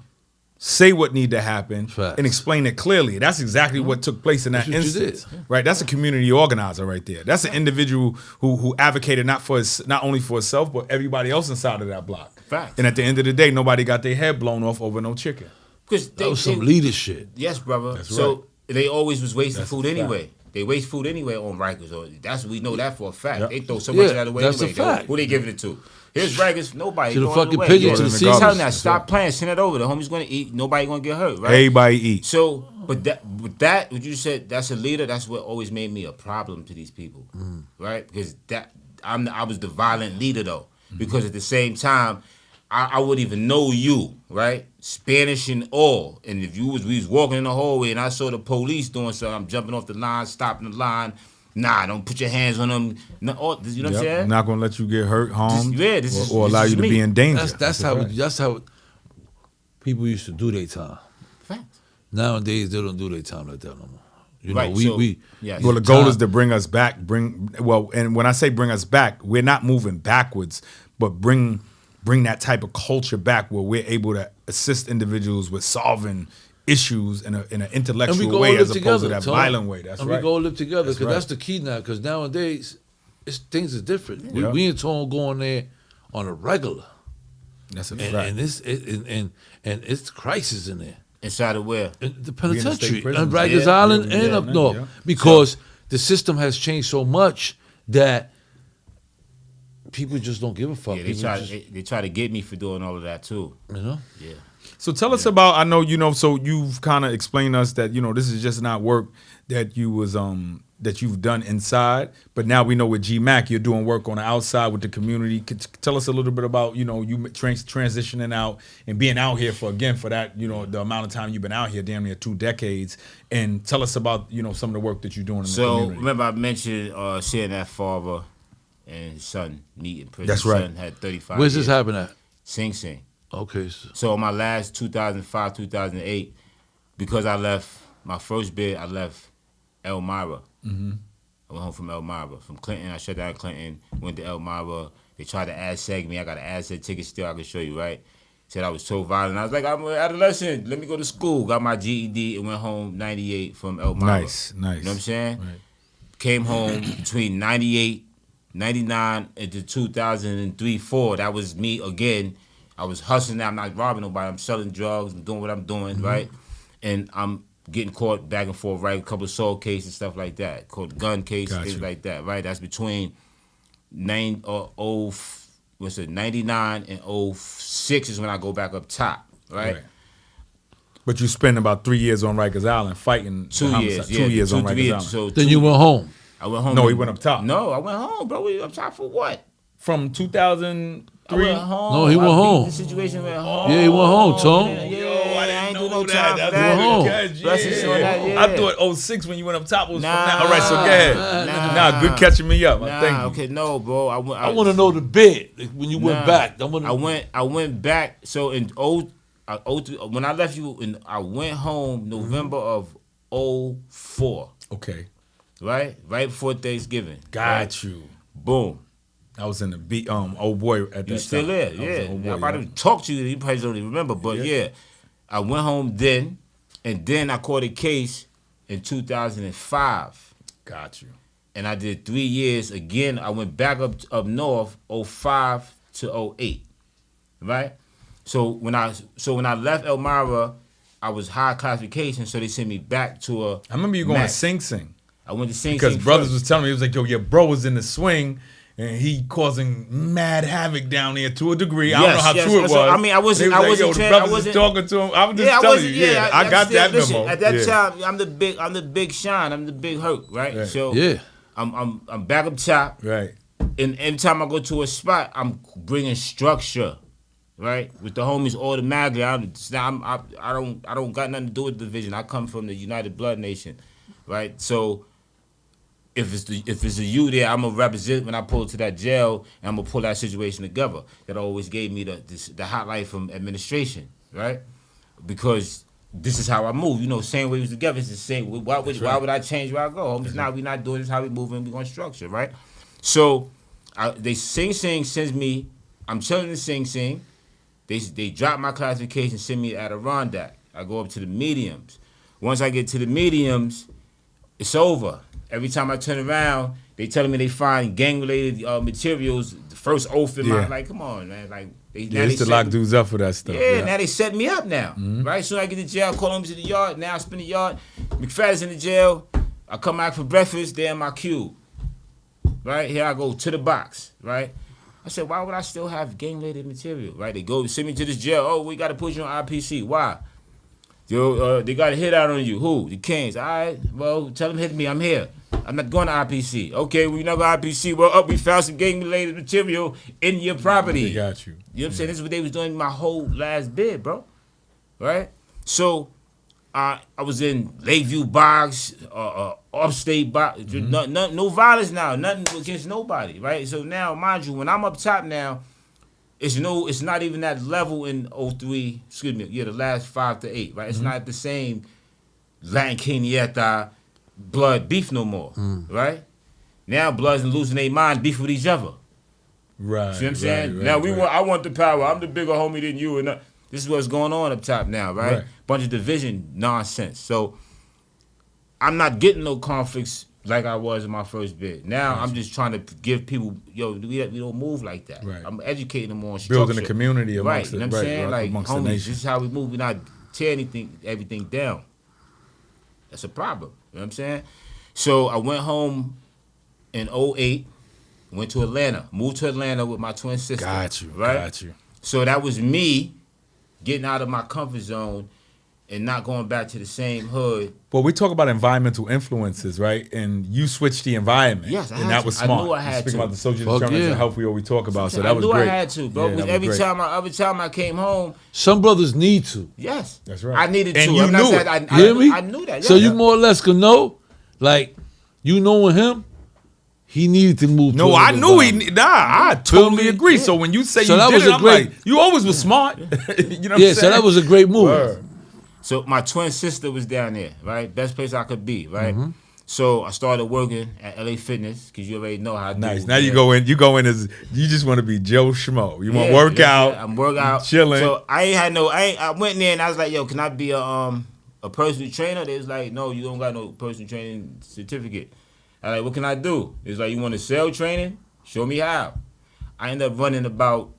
say what need to happen, Facts. and explain it clearly. That's exactly what took place in that That's what you instance, did. right? That's a community organizer right there. That's an individual who advocated not only for itself but everybody else inside of that block. Facts. And at the end of the day, nobody got their head blown off over no chicken. Because That was some leadership. Yes, brother. That's So right. they always was wasting That's food a fact. anyway. They waste food anyway on Rikers. Or we know that for a fact. Yep. They throw so much Yeah, of that away that's a anyway. fact. Who they giving it to? Here's Rikers. Nobody To the throwing it fucking away. pigeon, Yeah. to the Tell seagulls. them that. That's Stop right. playing. Send it over. The homie's gonna eat. Nobody gonna get hurt, right? Everybody eat. So, but that what you said, that's a leader. That's what always made me a problem to these people, right? Because I was the violent leader though. Because at the same time, I wouldn't even know you, right? Spanish and all. And if we was walking in the hallway and I saw the police doing something, I'm jumping off the line, stopping the line. Nah, don't put your hands on them. No, you know what I'm saying? Not gonna let you get hurt, harmed, This or allow is you to me. be in danger. That's how people used to do their time. Facts. Nowadays they don't do their time like that no more. You Right, know, so- we yes. Well, the goal is to bring us back. And when I say bring us back, we're not moving backwards, but bring that type of culture back where we're able to assist individuals with solving issues in an and we intellectual go way live as opposed together, to that Tom. violent way. That's and right. we go live together That's because right. that's the key now. Because nowadays, things are different. Yeah. We ain't Tone going there on a regular, That's a and, fact. and it's crisis in there. Inside of where? In the state penitentiary, prisons. on Rikers Yeah, Island yeah, and yeah, up man, north, yeah. because the system has changed so much that people just don't give a fuck. Yeah, People they try to get me for doing all of that too. you know. Yeah. So tell us about. I know so you've kind of explained to us that this is just not work that you've done inside, but now we know with G-M.A.C.C. you're doing work on the outside with the community. Tell us a little bit about you transitioning out and being out here for that the amount of time you've been out here, damn near 2 decades, and tell us about some of the work that you're doing in the So community. remember I mentioned seeing that father and his son meet in prison. That's right. His son had 35 Where's years. this happening at? Sing Sing. Okay. So my last 2005, 2008, because I left my first bid, I left Elmira. I went home from Elmira. From Clinton, I shut down Clinton, went to Elmira. They tried to ad-seg me. I got an ad-seg ticket still I can show you, right? Said I was so violent. I was like, I'm an adolescent. Let me go to school. Got my GED and went home 98 from Elmira. Nice. You know what I'm saying? Right. Came home between 98, 99, into 2003, 4. That was me again. I was hustling. I'm not robbing nobody. I'm selling drugs. I'm doing what I'm doing, right? And I'm getting caught back and forth, right? A couple of assault cases, stuff like that. Caught gun cases, things like that, right? That's between 99 and 06 is when I go back up top, right? But you spent about 3 years on Rikers Island fighting. 2 years, 2 years on Rikers Island. So Then you went home. I went home. No, he went up top. No, I went home, bro. We up top for what? From 2003. I went home. No, he went I beat home. The situation went home. Yeah, he went home, Tom. Yeah, Yo, I didn't ain't do know no that. time for That's that. home. good. Blessings on that, yeah. I thought 06 when you went up top was Nah. from now. All right, so go ahead. Nah, good catching me up. Nah, Thank you. okay, no, bro. I want to know the bid when you went back. I went back. So in when I left you, I went home November of 04. Okay. Right before Thanksgiving. Got you. Boom. I was in the beat. Old boy at that time. You still there? I was Yeah. an old boy, I'm about to talk to you. You probably don't even remember, but yeah. I went home then, and then I caught a case in 2005. Got you. And I did 3 years again. I went back up north, 05 to 08, right? So when I left Elmira, I was high classification, so they sent me back to a. I remember you going MAC. to Sing Sing. I went to Sing Because Sing brothers first. was telling me, he was like, yo, your bro was in the swing and he causing mad havoc down there to a degree. I don't know how Yes, true it was. so, I mean, I wasn't- He was I wasn't yo, the tra- I brothers was wasn't- talking to him. I was just I telling wasn't. you. Yeah, I got that listen, memo. At that Yeah. time, I'm the big Sean. I'm the big Herc, right? Right. So Yeah. I'm back up top. Right. And every time I go to a spot, I'm bringing structure, right? With the homies automatically. I don't got nothing to do with the division. I come from the United Blood Nation, right? So if it's a you there, I'm gonna represent when I pull to that jail, and I'm gonna pull that situation together. That always gave me the highlight from administration, right? Because this is how I move. You know, same way we was together. It's the same. Why would I change where I go? Homies, now we not doing this. How we moving? We gonna structure, right? So they Sing Sing sends me. I'm chilling in Sing Sing. They drop my classification, send me to Adirondack. I go up to the mediums. Once I get to the mediums, it's over. Every time I turn around, they telling me they find gang-related materials. The first oath in my like, come on, man. Like they used to lock dudes up for that stuff. Yeah, now they set me up now. Right? Soon I get to jail, I call them to the yard. Now I spin the yard. McPhatter's in the jail. I come back for breakfast. They're in my cube. Right? Here I go to the box. Right? I said, why would I still have gang-related material? Right? They go send me to this jail. Oh, we got to put you on IPC. Why? Yo, they got a hit out on you. Who? The Kings. All right. Well, tell them hit me. I'm here. I'm not going to IPC. Okay, we never IPC. Well, we found some gang-related material in your property. They got you. You know what I'm saying? This is what they was doing my whole last bid, bro. Right? So, I was in Lakeview Box, Upstate Box. No violence now. Nothing against nobody, right? So now, mind you, when I'm up top now, it's not even that level in 03, excuse me, the last 5 to 8, right? It's not the same Latin Kenyatta blood beef no more, right? Now bloods and losing their mind, beef with each other. Right. See what I'm saying? Right, now right. I want the power. I'm the bigger homie than you, and this is what's going on up top now, right? Bunch of division nonsense. So I'm not getting no conflicts like I was in my first bid. Now I'm just trying to give people, we don't move like that. Right. I'm educating them on structure. Building a community amongst right. You know what I'm saying? Like, amongst the homies, nation. this is how we move. We not tear everything down. That's a problem. You know what I'm saying? So I went home in 08, went to Atlanta, moved to Atlanta with my twin sister. Got you. Right? Got you. So that was me getting out of my comfort zone and not going back to the same hood. Well, we talk about environmental influences, right? And you switched the environment. Yes, I and had that to. was I smart. knew I had Speaking to. about the social Fuck determinants yeah. of health we always talk about, so that was I knew great. I had to, bro. Yeah, that was every great. time I came home, Some brothers need to. yes, That's right. I needed And to. you I'm not knew saying it. I You hear me? I knew that. So yeah. you more or less can know, like, you knowing him, he needed to move. No, to I another knew environment. I totally me? agree. Yeah. So when you say So you that did was it, a I'm great- like, you always was smart. You know what I'm Yeah, saying? so that was a great move. Word. So my twin sister was down there, right? Best place I could be, right? So I started working at LA Fitness because you already know how I do. Nice. Now you go in as you just want to be Joe Schmo. You want to Yeah, work yeah, out. yeah. I'm work out, chilling. So I went in there and I was like, yo, can I be a personal trainer? They was like, no, you don't got no personal training certificate. I like, what can I do? It's like, you want to sell training? Show me how. I ended up running about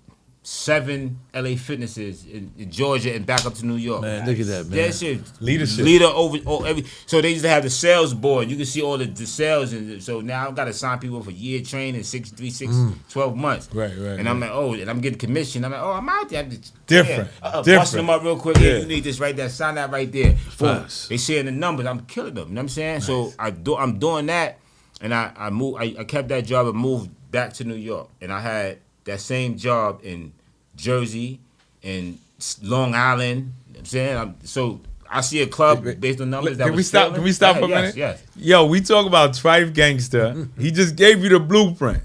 7 LA Fitnesses in Georgia and back up to New York. Man, look at that, man. That shit. Leadership. Leader over every. So they used to have the sales board. You can see all the sales. And so now I've got to sign people for year training, 12 months. Right. And I'm like, oh, and I'm getting commission. I'm like, oh, I'm out there. Different. Busting them up real quick. Yeah. Yeah, you need this right there. Sign that right there. Boom. Facts. They saying the numbers. I'm killing them. You know what I'm saying? Nice. So I'm doing that. And I moved. I kept that job and moved back to New York. And I had that same job in Jersey and Long Island. You know what I'm saying? So I see a club based on numbers that Can we was stop? failing. Can we stop for a Yes, minute? yes. Yo, we talk about Trife Gangsta. He just gave you the blueprint.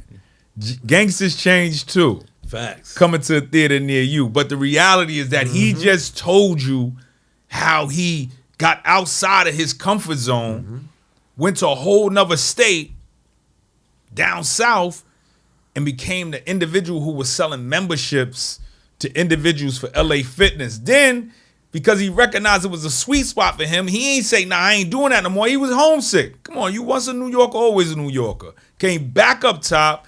Gangsters change too. Facts. Coming to a theater near you. But the reality is that he just told you how he got outside of his comfort zone, went to a whole nother state down south, and became the individual who was selling memberships to individuals for LA Fitness. Then, because he recognized it was a sweet spot for him, he ain't say, nah, I ain't doing that no more. He was homesick. Come on, you once a New Yorker, always a New Yorker. Came back up top,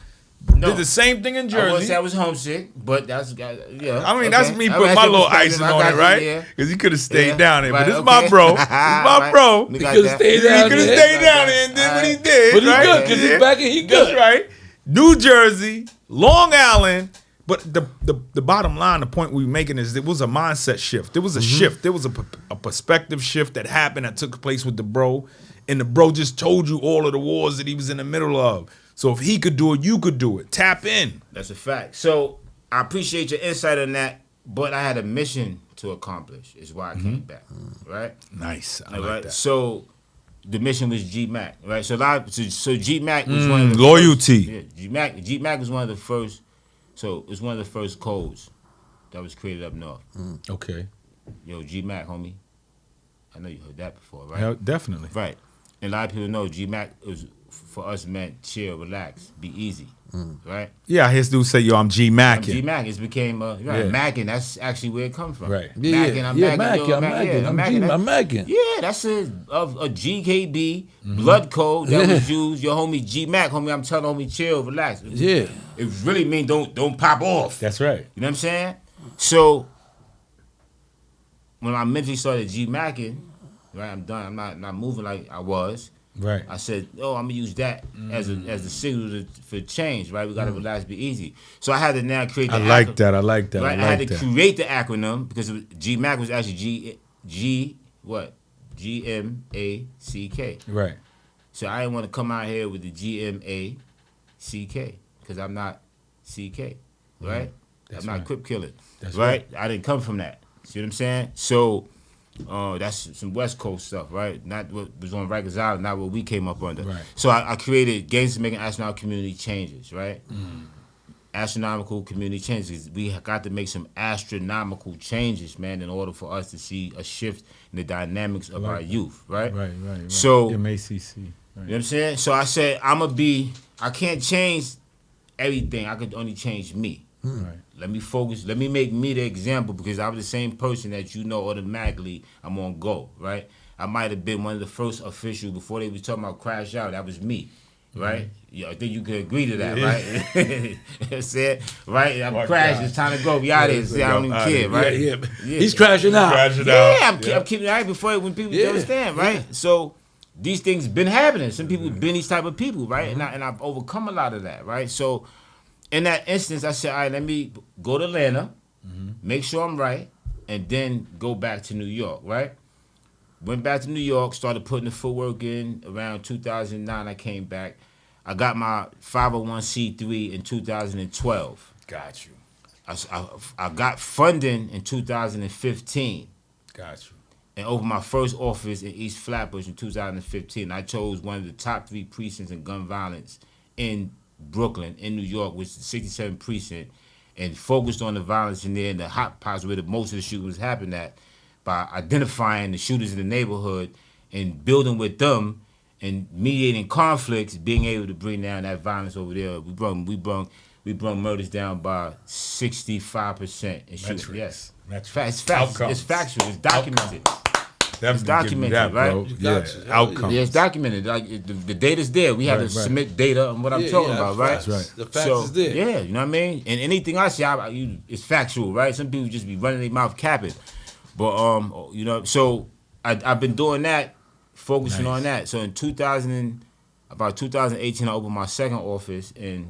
did the same thing in Jersey. I wouldn't say I was homesick, but that's, yeah. I mean, okay. that's me I putting mean, my that's little your icing perspective. on I it, got right? you, yeah. Because he could have stayed Yeah. down there. But Right, this is okay. my bro. This is my Right. bro. We He got could have that. stayed could down have there. stayed down there and did what he did. But he right? good, 'cause he's back and he good. That's right. New Jersey, Long Island. But the bottom line, the point we were making is it was a mindset shift. There was a shift. There was a perspective shift that happened that took place with the bro. And the bro just told you all of the wars that he was in the middle of. So if he could do it, you could do it. Tap in. That's a fact. So I appreciate your insight on that, but I had a mission to accomplish. Is why I came back, right? Nice. I All like right. that. So the mission was G-Ma.C., right? So G-Ma.C. was one of the loyalty. First, yeah, G-Ma.C. was one of the first. So it's one of the first codes that was created up north. Okay. Yo, G-Ma.C., homie. I know you heard that before, right? Yeah, definitely. Right. And a lot of people know G-Ma.C. was, for us, meant chill, relax, be easy, right? Yeah, I hear dudes say, yo, I'm G-Mackin. G-Ma.C. It's became Yeah. Mackin. That's actually where it comes from. Right. Mackin, I'm Mackin. I'm Mackin. Yeah, that's a GKB blood code that was used. Your homie G-Ma.C., homie, I'm telling homie, chill, relax. Yeah. It really mean don't pop off. That's right. You know what I'm saying? So when I mentally started G-Mackin, right, I'm done. I'm not moving like I was. Right. I said, oh, I'm gonna use that as the signal for change, right? We gotta relax, be easy. So I had to now create the I like that. I like that. Right? I I had like to that. create the acronym because G-Ma.C. was actually G-M-A-C-K. Right. So I didn't want to come out here with the G-M-A-C-K because I'm not C-K, right? That's I'm not right. Crip killing, That's right? I didn't come from that. See what I'm saying? So that's some West Coast stuff, right? Not what was on Rikers Island, not what we came up under. Right. So I created Gangsters Making Astronomical Community Changes, right? Astronomical community changes. We got to make some astronomical changes, man, in order for us to see a shift in the dynamics of our youth, right? Right. So M-A-C-C. you know what I'm saying? So I said, I can't change everything. I could only change me. Right. Let me focus. Let me make me the example because I was the same person that you know automatically I'm on go, right? I might have been one of the first officials before they was talking about crash out. That was me, right? Yeah, I think you could agree to that, right? You know what I'm saying? Right? I'm crashing. It's time to go. We out of here. See, I don't even care, right? Yeah. He's crashing out. I'm keeping it right before when people understand, right? So these things been happening. Some people been these type of people, right? And I've overcome a lot of that, right? So in that instance, I said, all right, let me go to Atlanta, make sure I'm right, and then go back to New York, right? Went back to New York, started putting the footwork in. Around 2009, I came back. I got my 501c3 in 2012. Got you. I got funding in 2015 Got you. and opened my first office in East Flatbush in 2015. I chose one of the top 3 precincts in gun violence in Brooklyn, in New York, which is the 67th precinct, and focused on the violence in there and the hot spots where most of the shootings happened at, by identifying the shooters in the neighborhood and building with them and mediating conflicts, being able to bring down that violence over there. We brung murders down by 65% in shootings. Yes, it's facts. Outcomes. It's factual. It's documented. It's documented, that, right? bro. Yeah, outcomes. Yeah, it's documented. Like the data's there. We have to submit data on what I'm talking about, right? That's right. The facts is there. Yeah, you know what I mean. And anything I say, it's factual, right? Some people just be running their mouth capping, but you know. So I've been doing that, focusing on that. So in about 2018, I opened my second office in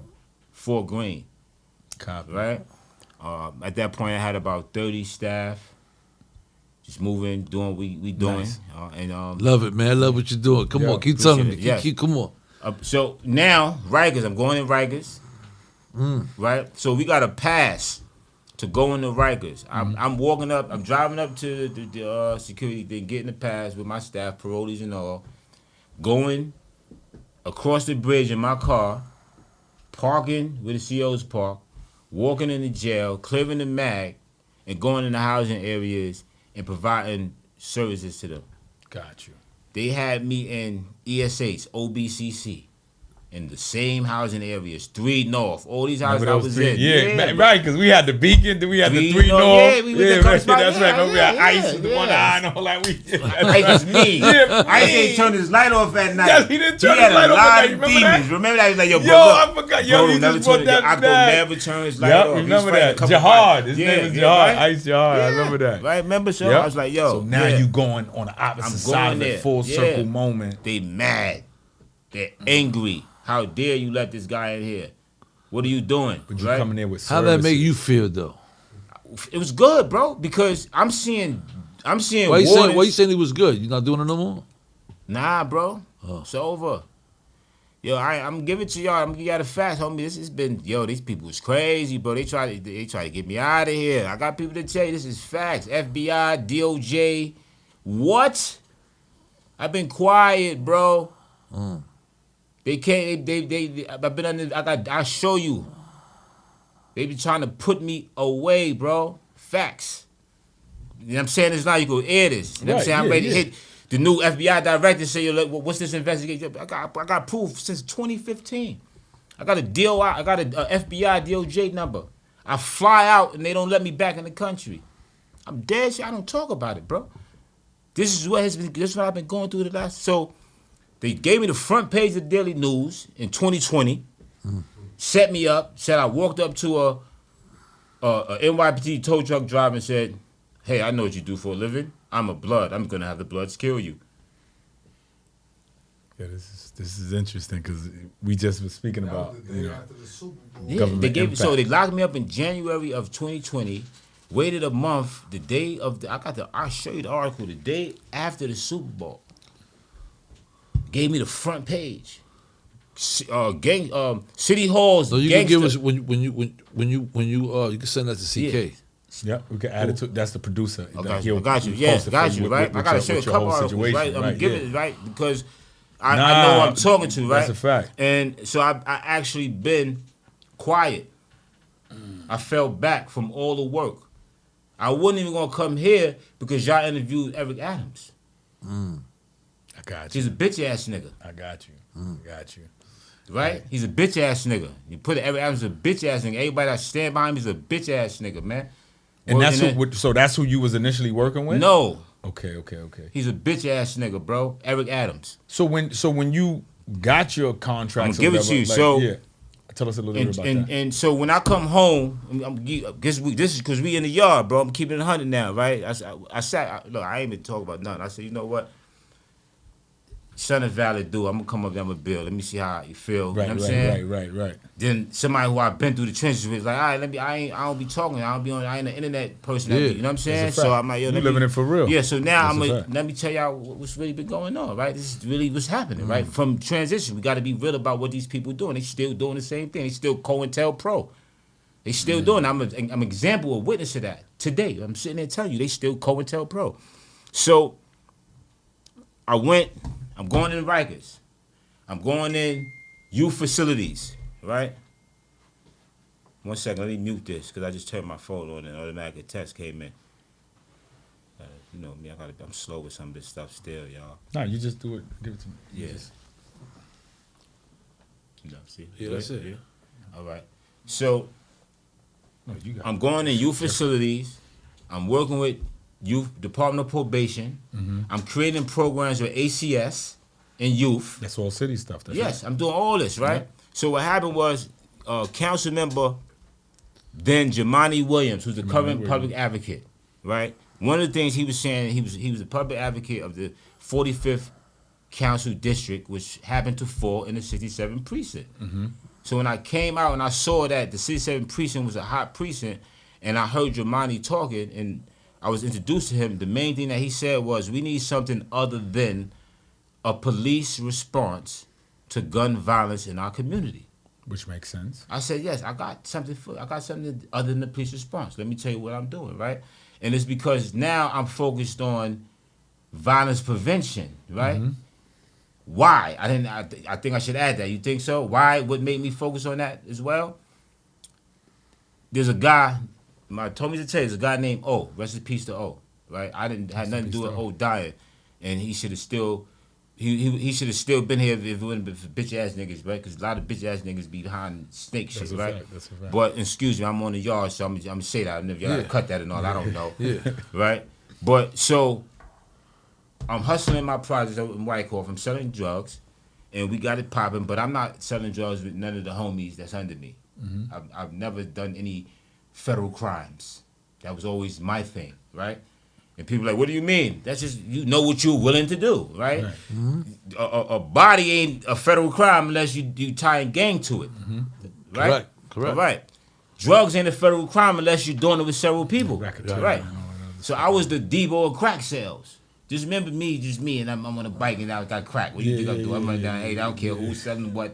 Fort Greene. Copy. Right. At that point, I had about 30 staff. Just moving, doing what we doing, Nice. and Love it, man. Love what you're doing. Come on, keep telling me. Come on. So now Rikers, I'm going in Rikers, right? So we got a pass to go into Rikers. I'm walking up, I'm driving up to the security thing, getting the pass with my staff, parolees and all, going across the bridge in my car, parking where the COs park, walking in the jail, clearing the mag, and going in the housing areas and providing services to them. Got you. They had me in ESH, OBCC, in the same housing areas, 3 North, all these houses I was in. Yeah, right, because we had the Beacon, then we had the 3 North. Yeah, we went to that's right. right. Remember we had ice with the yeah. one eye and all that. It was me. Yeah, I ain't turned his light off at night. Yes, he didn't turn his light off at night. Remember that? Remember that? He was like, yo, bro, I forgot. Yo, he never just brought that I back. never turn his light off. Remember that. Jihad. His name was Jihad. Ice Jihad. I remember that. Right, remember? So I was like, yo. So now you going on the opposite side of the full circle moment. They mad. They're angry. How dare you let this guy in here? What are you doing? But you coming in with How that make you feel though? It was good, bro, because I'm seeing Why you saying it was good? You not doing it no more? Nah, bro. It's over. Yo, I'm giving it to y'all. I'm gonna give y'all the facts, homie. This has been, these people is crazy, bro. They try to get me out of here. I got people to tell you this is facts. FBI, DOJ. What? I've been quiet, bro. They can't. I've been under. I'll show you. They be trying to put me away, bro. Facts. You know what I'm saying? It's now you go air this. You know what I'm saying? I'm ready to hit the new FBI director. Say, yo, what's this investigation? I got proof since 2015. I got a DOI. I got a FBI DOJ number. I fly out and they don't let me back in the country. I'm dead. I don't talk about it, bro. This is what I've been going through the last. So. They gave me the front page of the Daily News in 2020, set me up, said I walked up to a NYPD tow truck driver and said, hey, I know what you do for a living. I'm a blood. I'm going to have the Bloods kill you. Yeah, this is interesting because we just was speaking about, after the Super Bowl. Yeah, they locked me up in January of 2020, waited a month, the day of I'll show you the article, the day after the Super Bowl. Gave me the front page. City halls. So you can give us when you you can send that to CK. Yeah, we can add it to. That's the producer. I got you. Yeah, got you. Right. I gotta show you a couple articles. Right. I'm giving it right because I know who I'm talking to. Right. That's a fact. And so I actually been quiet. I fell back from all the work. I wasn't even gonna come here because y'all interviewed Eric Adams. I got you. He's a bitch ass nigga. I got you. Got you. Right? He's a bitch ass nigga. You put it, Eric Adams is a bitch ass nigga. Everybody that stand behind him is a bitch ass nigga, man. And that's who you was initially working with? No. Okay. He's a bitch ass nigga, bro. Eric Adams. So when you got your contract, I'm gonna give it to you. Tell us a little bit about that. And so when I come home, this is because we in the yard, bro. I'm keeping it 100 now, right? I ain't even talk about nothing. I said, you know what? Son of valid dude, I'm gonna come up there, I'm gonna build. Let me see how you feel. Right, you know what I'm saying? Right. Then somebody who I've been through the trenches with, like, all right, I don't be talking, I ain't an internet person. You know what I'm saying? So I'm like, yo, you living it for real. Yeah, so now let me tell y'all what's really been going on, right? This is really what's happening, right? From transition, we gotta be real about what these people doing. They still doing the same thing. They still COINTELPRO. They still doing it. I'm an example, a witness to that. Today, I'm sitting there telling you, they still COINTELPRO. So I'm going in Rikers. I'm going in youth facilities, right? 1 second, let me mute this because I just turned my phone on and automatic text came in. You know me, I'm slow with some of this stuff still, y'all. No, you just do it. Give it to me. Yes. You know, see? Yeah, that's it. Yeah. All right. So No, you got I'm going in youth facilities. I'm working with youth Department of Probation. I'm creating programs with ACS and youth. That's all city stuff. That's Yes, right. I'm doing all this, right? Yeah. So what happened was, council member, then G-M.A.C.C. Williams, who's the current public advocate, right? One of the things he was saying, he was a public advocate of the 45th Council District, which happened to fall in the 67th precinct. So when I came out and I saw that the 67th precinct was a hot precinct, and I heard G-M.A.C.C. talking, and I was introduced to him, the main thing that he said was, we need something other than a police response to gun violence in our community. Which makes sense. I said, yes, I got something other than the police response. Let me tell you what I'm doing, right? And it's because now I'm focused on violence prevention, right? Why? I think I should add that. You think so? Why? What made me focus on that as well? There's a guy, told me to tell you, there's a guy named O. Rest in peace to O, right? I didn't have nothing to do with O dying, and he should have still. He should have still been here if it wouldn't been for bitch ass niggas, right? Because a lot of bitch ass niggas be behind snake shit, right? That's a fact. But excuse me, I'm on the yard, so I'm gonna say that. If y'all cut that and all, I don't know, Yeah. right? But so I'm hustling my projects over in Wyckoff. I'm selling drugs, and we got it popping. But I'm not selling drugs with none of the homies that's under me. I've never done any federal crimes. That was always my thing, right? And people are like, what do you mean? That's just, you know what you're willing to do, right? A body ain't a federal crime unless you tie a gang to it, right? Correct. All right. Drugs ain't a federal crime unless you're doing it with several people, Racketeering right? and all that other So I was the Debo of crack sales. Just remember me, and I'm on a bike and I got crack. What do you think I'm doing? I'm running down, hey, I don't care who's selling what.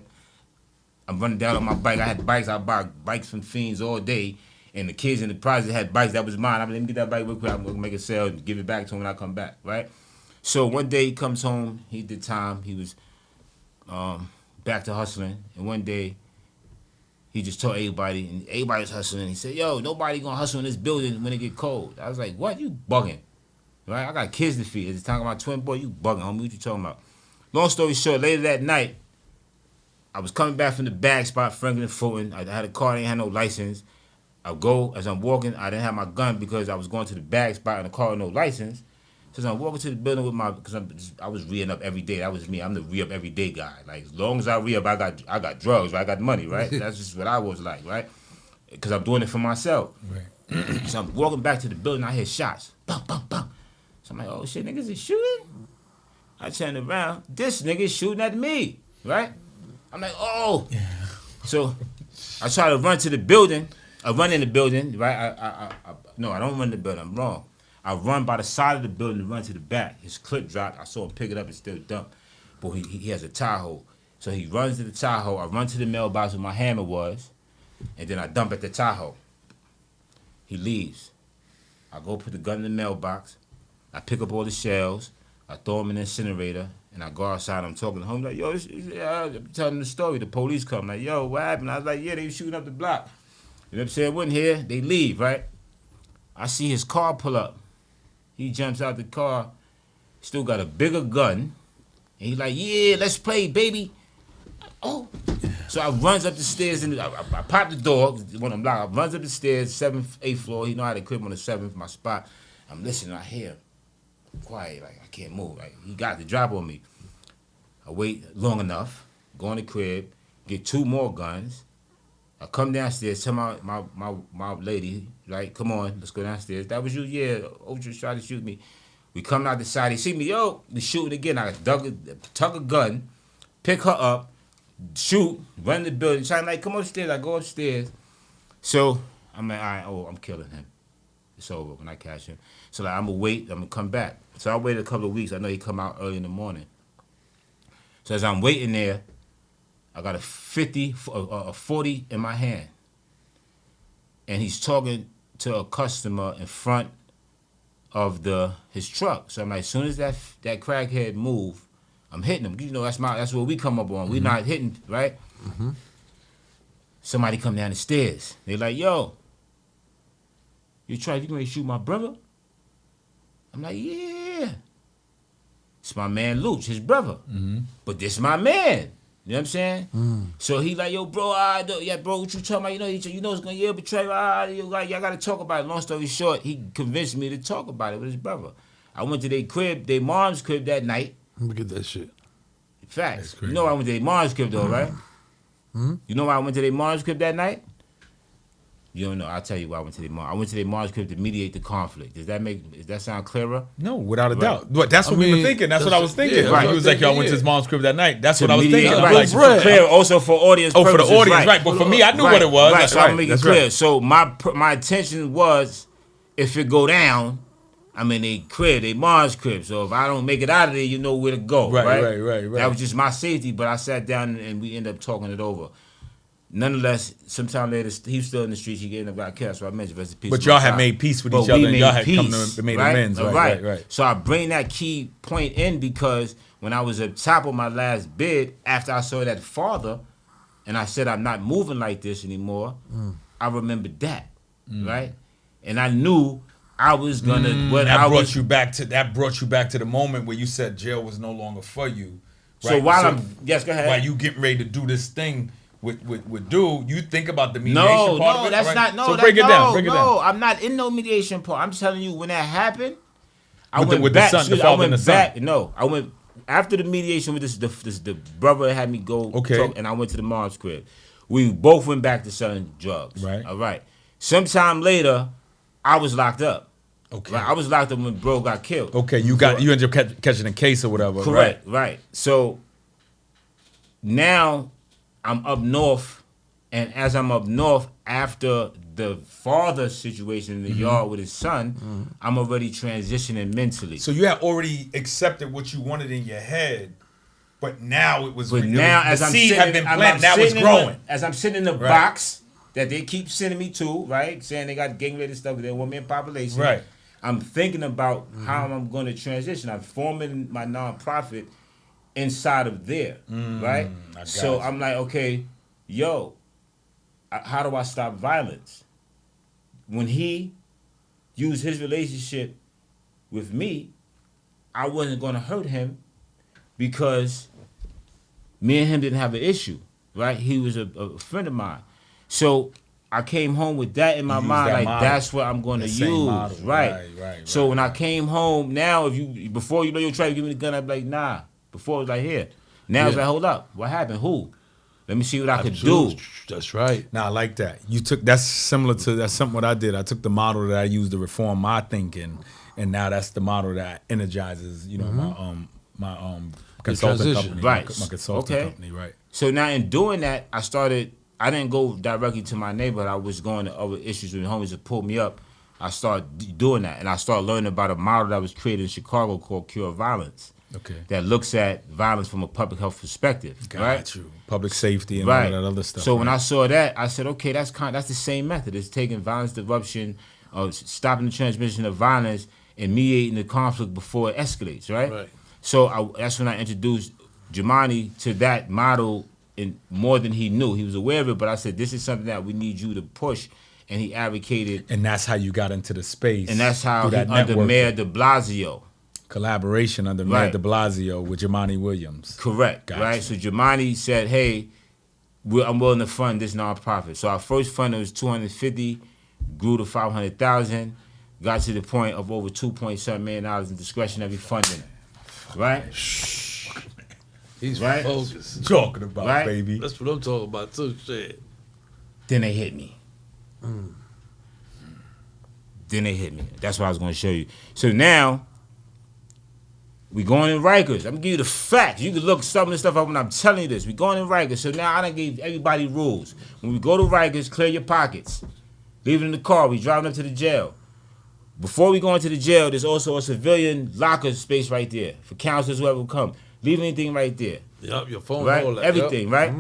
I'm running down on my bike. I had bikes. I bought bikes from fiends all day. And the kids in the project had bikes that was mine. I'm like, let me get that bike real quick. I'm gonna make a sale and give it back to him when I come back, right? So one day he comes home. He did time. He was back to hustling. And one day he just told everybody, and everybody's hustling. He said, "Yo, nobody gonna hustle in this building when it get cold." I was like, "What? You bugging, right? I got kids to feed. At the time, my twin boy, you bugging, homie. What you talking about?" Long story short, later that night, I was coming back from the bag spot, Franklin Fulton. I had a car, I ain't had no license. I go, as I'm walking, I didn't have my gun because I was going to the bag spot in the car with no license. So as I'm walking to the building with because I was re-up up every day. That was me. I'm the re-up every day guy. Like, as long as I re-up, I got drugs, right? I got money, right? That's just what I was like, right? Because I'm doing it for myself. Right. So I'm walking back to the building, I hear shots. Bum, bum, bum. So I'm like, oh shit, niggas is shooting? I turn around, this nigga is shooting at me, right? I'm like, oh. Yeah. So I try to run to the building. I run in the building, right? No, I don't run in the building. I'm wrong. I run by the side of the building and run to the back. His clip dropped. I saw him pick it up and still dump. But he has a tie hole. So he runs to the tie hole. I run to the mailbox where my hammer was, and then I dump at the tie hole. He leaves. I go put the gun in the mailbox. I pick up all the shells. I throw them in the incinerator, and I go outside. I'm talking to him like, yo, I'm telling him the story. The police come like, yo, what happened? I was like, yeah, they was shooting up the block. You know what I'm saying? Wasn't here. They leave, right? I see his car pull up. He jumps out the car. Still got a bigger gun. And he's like, yeah, let's play, baby. Oh. So I runs up the stairs and I pop the door when I'm locked. I runs up the stairs, 7th, 8th floor. He know how to crib on the 7th, my spot. I'm listening. I hear him. Quiet, like I can't move. Like he got the drop on me. I wait long enough. Go in the crib. Get 2 more guns. I come downstairs, tell my lady, like, come on, let's go downstairs. That was you? Yeah, Ultra tried to shoot me. We come out the side, he see me, yo, we shooting again. I tuck a gun, pick her up, shoot, run the building, trying like, come upstairs. I go upstairs. So I'm like, all right, I'm killing him. It's over when I catch him. So like, I'm gonna wait, I'm gonna come back. So I waited a couple of weeks. I know he come out early in the morning. So as I'm waiting there, I got a 40 in my hand. And he's talking to a customer in front of his truck. So I'm like, as soon as that crackhead move, I'm hitting them. You know, that's what we come up on. We not hitting, right? Somebody come down the stairs. They like, yo, you ready to shoot my brother? I'm like, yeah. It's my man Luch, his brother. But this my man. You know what I'm saying? So he like, yo, bro, bro, what you talking about? You know it's gonna betray. Y'all gotta talk about it. Long story short, he convinced me to talk about it with his brother. I went to their mom's crib that night. Look at that shit. Facts. You know I went to their mom's crib though, right? You know why I went to their mom's crib that night? You don't know. I'll tell you why I went to their mom. I went to their mom's crib to mediate the conflict. Does that sound clearer? No, without a doubt. But that's what we were thinking. That's what I was thinking. Yeah, Right. He was like, y'all went to his mom's crib that night. That's what I was mediate- thinking. Right. Like, So for clear, also for audience for purposes. the audience, right. But for me, I knew what it was. Right, so I'm making it That's clear. right. So my intention was, if it go down, I'm in their crib, their mom's crib. So if I don't make it out of there, you know where to go. Right. That was just my safety, but I sat down and we ended up talking it over. Nonetheless, sometime later, he was still in the streets. He ended up got killed. So I mentioned rest in peace. But y'all had made peace with each other, and y'all had come to made amends. Right. So I bring that key point in because when I was at top of my last bid, after I saw that father, and I said I'm not moving like this anymore, I remembered that, right? And I knew I was gonna. That brought you back to the moment where you said jail was no longer for you. Right? So while yes, go ahead. While you getting ready to do this thing with dude, you think about the mediation part of it? That's right? not. No, so break it down. I'm not in no mediation part. I'm telling you, when that happened, I with went the back. son, the father and the son. No, I went after the mediation with the brother that had me go. Okay. Talk, and I went to the mom's crib. We both went back to selling drugs. Right. All right. Sometime later, I was locked up. Okay. Right? I was locked up when bro got killed. Okay, you ended up catching a case or whatever. Correct. Right. So now I'm up north, and as I'm up north, after the father situation in the yard with his son, I'm already transitioning mentally. So you had already accepted what you wanted in your head, but now it was. But now, as I'm seed sitting, had been planted, now it's growing. As I'm sitting in the box that they keep sending me to, right, saying they got gang-related stuff, they're 1 million population. Right. I'm thinking about how I'm going to transition. I'm forming my nonprofit inside of there, right? So I'm like, okay, yo, how do I stop violence? When he used his relationship with me, I wasn't going to hurt him because me and him didn't have an issue, right? He was a friend of mine. So I came home with that in my mind, like model. That's what I'm going to use, model. Right. So when I came home, now before you know you'll try to give me the gun, I'd be like, nah. Before it was like, here. Now it's like, hold up, what happened? Who? Let me see what I could do. That's right. Nah, I like that. That's something what I did. I took the model that I used to reform my thinking, and now that's the model that energizes, my consulting company, right? My consulting company, right? So now in doing that, I didn't go directly to my neighborhood. I was going to other issues with homies that pulled me up. I started doing that, and I started learning about a model that was created in Chicago called Cure Violence. Okay. That looks at violence from a public health perspective. Got you. Public safety and all that other stuff. So when I saw that, I said, okay, that's the same method. It's taking violence disruption, stopping the transmission of violence, and mediating the conflict before it escalates, right? So that's when I introduced G-M.A.C.C to that model in more than he knew. He was aware of it, but I said, this is something that we need you to push. And he advocated. And that's how you got into the space. And that's how under Mayor de Blasio. Collaboration under Mayor de Blasio with Jumaane Williams. Correct. Gotcha. Right. So Jumaane said, "Hey, I'm willing to fund this nonprofit." So our first fund was $250, grew to $500,000, got to the point of over $2.7 million in discretionary funding. Right. He's focused. Talking about baby. That's what I'm talking about too. Shit. Then they hit me. That's what I was going to show you. So now. We going in Rikers. I'm gonna give you the facts. You can look some of this stuff up when I'm telling you this. We going in Rikers. So now I done gave everybody rules. When we go to Rikers, clear your pockets. Leave it in the car. We driving up to the jail. Before we go into the jail, there's also a civilian locker space right there for counselors, whoever will come. Leave anything right there. Yep, your phone, right? All that. Everything, right?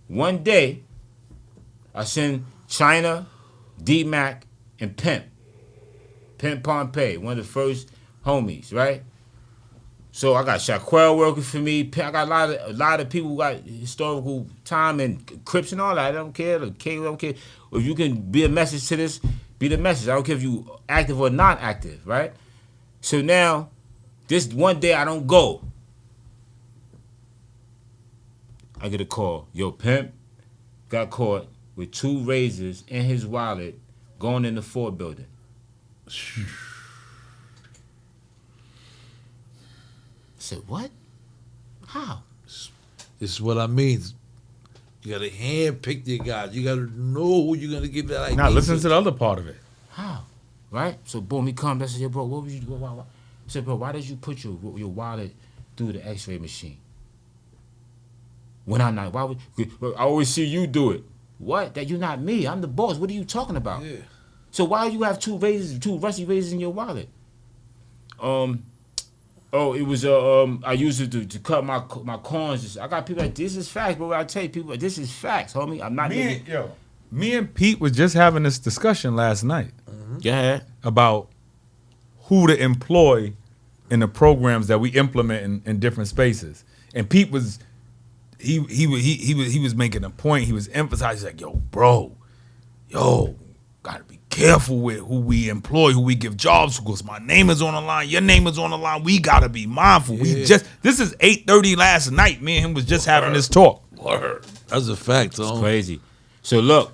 One day, I send China, D-Mac, and Pimp Pompey, one of the first homies, right? So I got Shaquille working for me. I got a lot of people who got historical time and Crips and all that. I don't care. The K, I don't care. If you can be a message to this, be the message. I don't care if you active or not active, right? So now, this one day I don't go. I get a call. Yo, pimp got caught with 2 razors in his wallet going in the Ford building. I said, what? How? This is what I mean. You gotta handpick your guys. You gotta know who you're gonna give that idea. Now listen to the other part of it. How? Right? So boom, he comes. I said, yo, bro, what was you? Why? I said, bro, why did you put your wallet through the X-ray machine? When I'm not, why would I always see you do it? What? That you're not me. I'm the boss. What are you talking about? Yeah. So why do you have 2 razors, 2 rusty razors in your wallet? Oh, it was I used it to cut my corns. I got people like, this is facts, bro. I tell you, people, this is facts, homie. I'm not. Me and Pete was just having this discussion last night. Yeah. About who to employ in the programs that we implement in different spaces. And Pete was he was making a point. He was emphasizing like, yo, bro, gotta be careful with who we employ, who we give jobs to, because my name is on the line, your name is on the line. We gotta be mindful. Yeah. This is 8:30 last night. Me and him was just having this talk. Word. That's a fact, It's crazy. So look,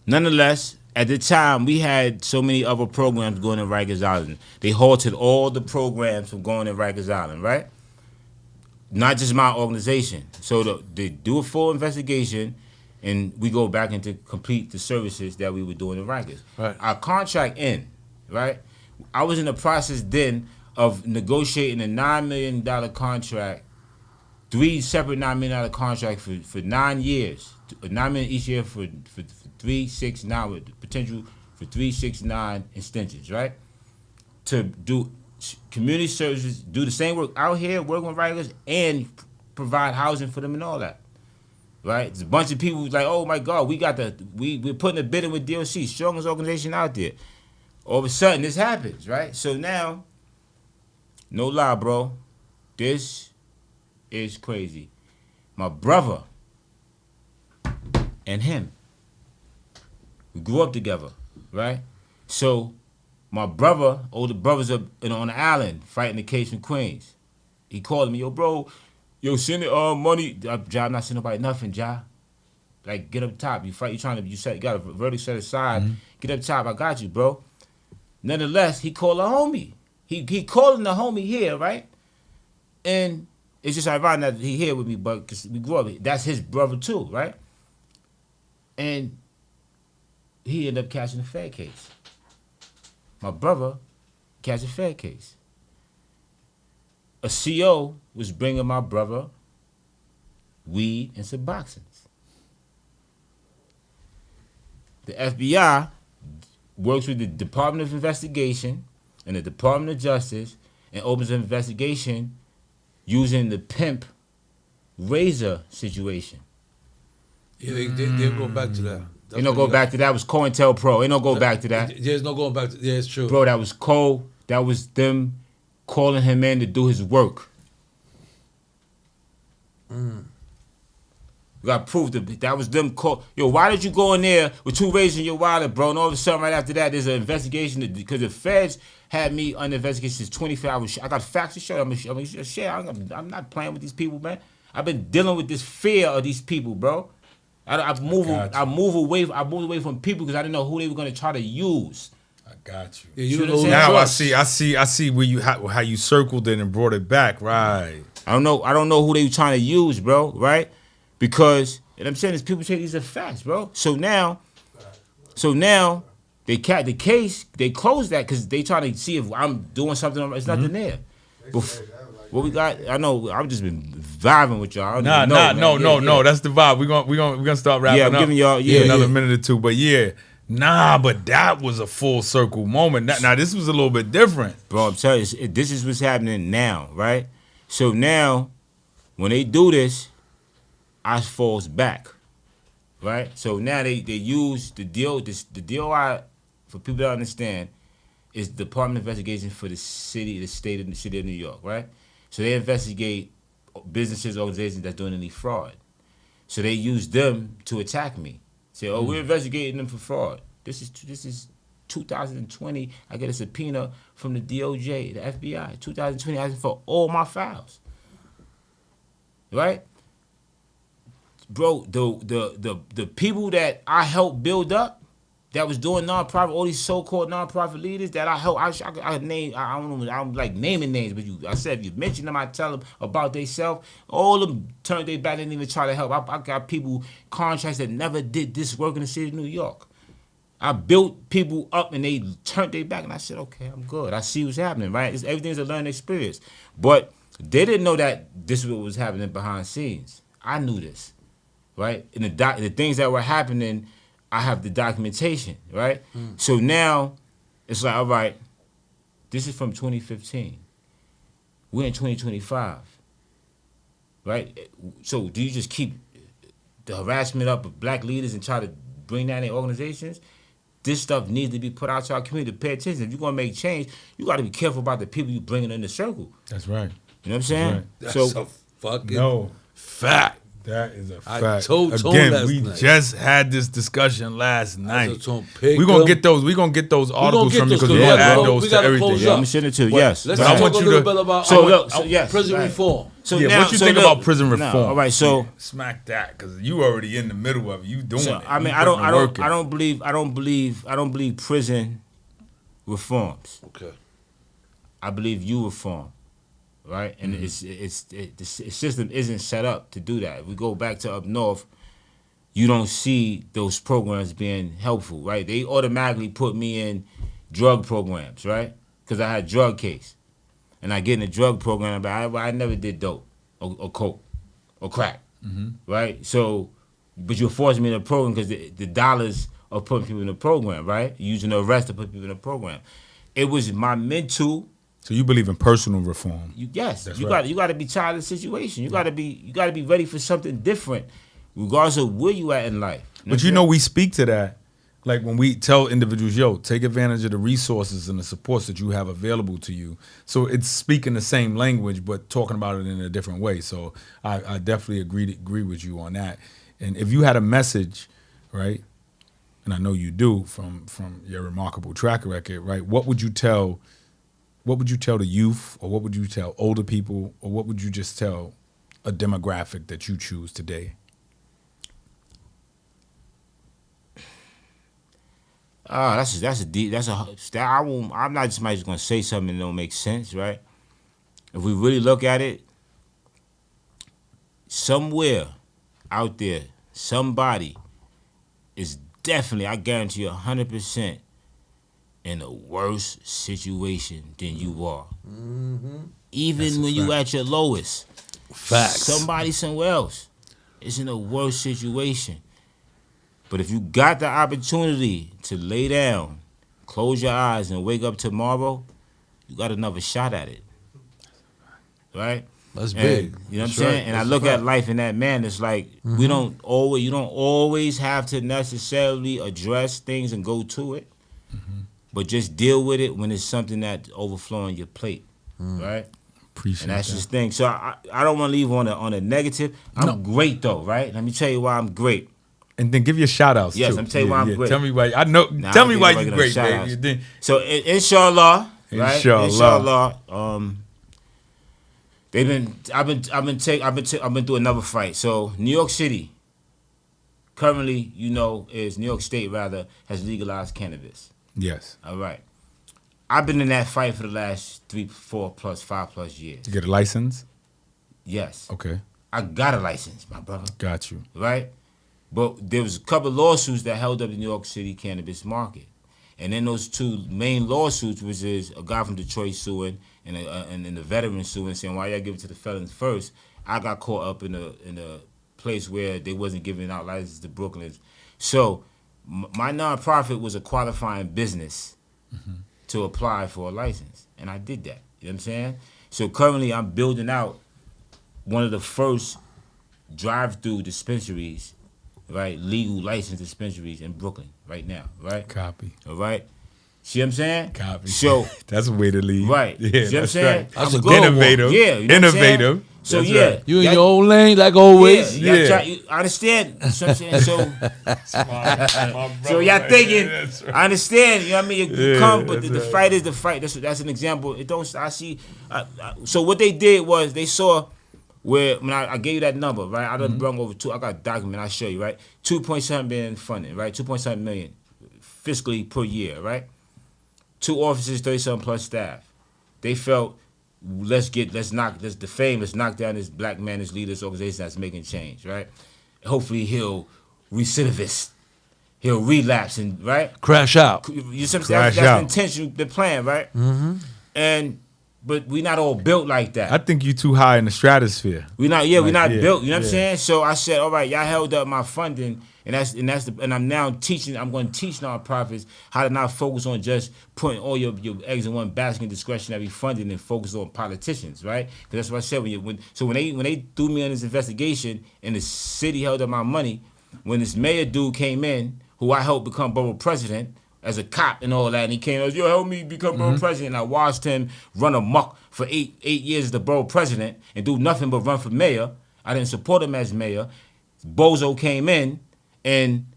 nonetheless, at the time we had so many other programs going in Rikers Island. They halted all the programs from going in Rikers Island, right? Not just my organization. So they do a full investigation, and we go back into complete the services that we were doing in Rikers. Right. Our contract end, right? I was in the process then of negotiating a $9 million contract, 3 separate $9 million contracts for 9 years, $9 million each year for 3, 6, 9 with potential for 3, 6, 9 extensions, right? To do community services, do the same work out here, working with Rikers, and provide housing for them and all that. Right? There's a bunch of people who's like, oh my God, we're putting a bid in with DOC, strongest organization out there. All of a sudden this happens, right? So now, no lie, bro, this is crazy. My brother and him, we grew up together, right? So my brother, older brothers up on the island fighting the case in Queens. He called me, yo, bro, send it money. Ja, I'm not sending nobody nothing, Ja. Like, get up top. You fight, you got a verdict set aside. Mm-hmm. Get up top, I got you, bro. Nonetheless, he called a homie. He calling the homie here, right? And it's just ironic that he here with me, but cause we grew up. That's his brother too, right? And he ended up catching a Fed case. My brother catch a Fed case. A CO was bringing my brother weed and Suboxones. The FBI works with the Department of Investigation and the Department of Justice and opens an investigation using the pimp razor situation. Yeah, they'll go back to that. Ain't no go back to that. It was COINTELPRO. Ain't no go back to that. There's no going back to. Yeah, it's true. Bro, that was them calling him in to do his work. We got proof that was them call. Yo, why did you go in there with 2 razors in your wallet, bro? And all of a sudden, right after that, there's an investigation because the feds had me under investigation since 24 hours. I got facts to show. I'm not playing with these people, man. I've been dealing with this fear of these people, bro. I moved away from people because I didn't know who they were gonna try to use. I got you. Yeah, you know now I see where how you circled it and brought it back, right? I don't know who they were trying to use, bro, right? Because, and I'm saying is people say these are facts, bro. So now they the case, they closed that because they trying to see if I'm doing something. It's nothing there. What we got? I know I've just been vibing with y'all. No. That's the vibe. We're gonna start wrapping up. I'm giving y'all another minute or two. But but that was a full circle moment. Now this was a little bit different, bro. I'm telling you, this is what's happening now, right? So now, when they do this, I falls back, right? So now they use the DOI for people to understand is the Department of Investigation for the city of New York, right? So they investigate businesses, organizations that's doing any fraud. So they use them to attack me. Say, oh, we're investigating them for fraud. This is 2020. I get a subpoena from the DOJ, the FBI. 2020, asking for all my files. Right? Bro, the people that I helped build up, that was doing nonprofit, all these so-called nonprofit leaders that I help, I name, I don't know, I'm like naming names, but I said if you mention them, I tell them about themselves. All of them turned their back, didn't even try to help. I got people, contracts that never did this work in the city of New York. I built people up and they turned their back, and I said, okay, I'm good. I see what's happening, right? Everything's a learning experience. But they didn't know that this was what was happening behind the scenes. I knew this, right? And the things that were happening, I have the documentation, right? So now it's like, all right, this is from 2015. We're in 2025, right? So do you just keep the harassment up of black leaders and try to bring down their organizations? This stuff needs to be put out to our community to pay attention. If you're going to make change, you got to be careful about the people you bringing in the circle. That's right. You know what I'm saying? That's a fucking fact. That is a fact. I told Again, last we night. just had this discussion last night. We're gonna get those. We're gonna get those articles from you because we yeah, add bro. those We to gotta everything. close Yeah, up. I'm going to send it to you, But yes. Let's But I talk want a you little to- bit about So look, yes, prison right. reform. So Yeah, now, what you so think look, about prison reform? No, all right, so Yeah, smack that because you already in the middle of it. You doing So it. I mean, You I putting the work in. don't believe prison reforms. Okay. I believe you reform, right? And the system isn't set up to do that. If we go back to up north, you don't see those programs being helpful, right? They automatically put me in drug programs, right? Because I had a drug case, and I get in a drug program, but I never did dope or coke or crack, right? So, but you're forcing me in a program because the dollars are putting people in the program, right? Using the arrest to put people in the program. It was my mental. So you believe in personal reform? Yes, That's you right. got to be tired of the situation. You got to be ready for something different, regardless of where you at in life. But you know, we speak to that. Like when we tell individuals, yo, take advantage of the resources and the supports that you have available to you. So it's speaking the same language, but talking about it in a different way. So I definitely agree with you on that. And if you had a message, right, and I know you do from your remarkable track record, right, what would you tell the youth, or what would you tell older people, or what would you just tell a demographic that you choose today? I'm not somebody who's gonna say something that don't make sense, right? If we really look at it, somewhere out there, somebody is definitely, I guarantee you 100%, in a worse situation than you are. Even when you at your lowest. Facts. Somebody somewhere else is in a worse situation. But if you got the opportunity to lay down, close your eyes, and wake up tomorrow, you got another shot at it. Right? That's And, big. You know what That's I'm saying? right. And That's I look a at fact. life in that manner. It's like you don't always have to necessarily address things and go to it, but just deal with it when it's something that's overflowing your plate, right? Appreciate And that's that. just thing. So I don't want to leave on a negative. I'm great though, right? Let me tell you why I'm great. And then give your shout outs Yes, too. I'm telling you why I'm great. Tell me why. I know. Nah, tell I me think why I'm you gonna great, shout baby. outs. You think- So inshallah, right? Inshallah. I've been through another fight. So New York City, currently, New York State rather, has legalized cannabis. Yes. All right. I've been in that fight for the last 3, 4 plus 5 plus years. You get a license? Yes. Okay. I got a license, my brother. Got you. Right? But there was a couple of lawsuits that held up the New York City cannabis market. And then those two main lawsuits, which is a guy from Detroit suing and the veteran suing, saying, why y'all give it to the felons first? I got caught up in a place where they wasn't giving out licenses to Brooklyns. So my nonprofit was a qualifying business to apply for a license. And I did that. You know what I'm saying? So currently I'm building out one of the first drive-through dispensaries, right? Legal licensed dispensaries in Brooklyn right now, right? Copy. All right. See what I'm saying? Copy. So that's a way to lead. right. Yeah, See what I'm that's saying? right. That's I'm a global. innovative. Yeah, you know what I'm saying? Innovative. So That's yeah, right. You in your own lane, like always. Yeah, Yeah. I understand. You know what I'm saying? So, My so y'all brother, thinking, that's right. I understand. You know what I mean? You Yeah, come, but the that's right. fight is the fight. That's an example. It don't. I see. So what they did was they saw where when I gave you that number, right? I done brung over two. I got a document. I show you, right? 2.7 billion funding, right? 2.7 million fiscally per year, right? 2 offices, 37 plus staff. They felt let's knock down this black man, this leader, this organization that's making change, right? Hopefully he'll recidivist, he'll relapse, and right, Crash out. you see what I'm saying? Crash That's out. the intention, the plan, right? But we not all built like that. I think you too high in the stratosphere. We not built. You know what I'm yeah. saying? So I said, all right, y'all held up my funding, and I'm now teaching. I'm going to teach nonprofits how to not focus on just putting all your eggs in one basket in discretionary funding and focus on politicians, right? Because that's what I said. When they threw me on this investigation and the city held up my money, when this mayor dude came in, who I helped become borough president as a cop and all that, and he came and was, yo, help me become borough president. And I watched him run amok for eight years as the borough president and do nothing but run for mayor. I didn't support him as mayor. Bozo came in and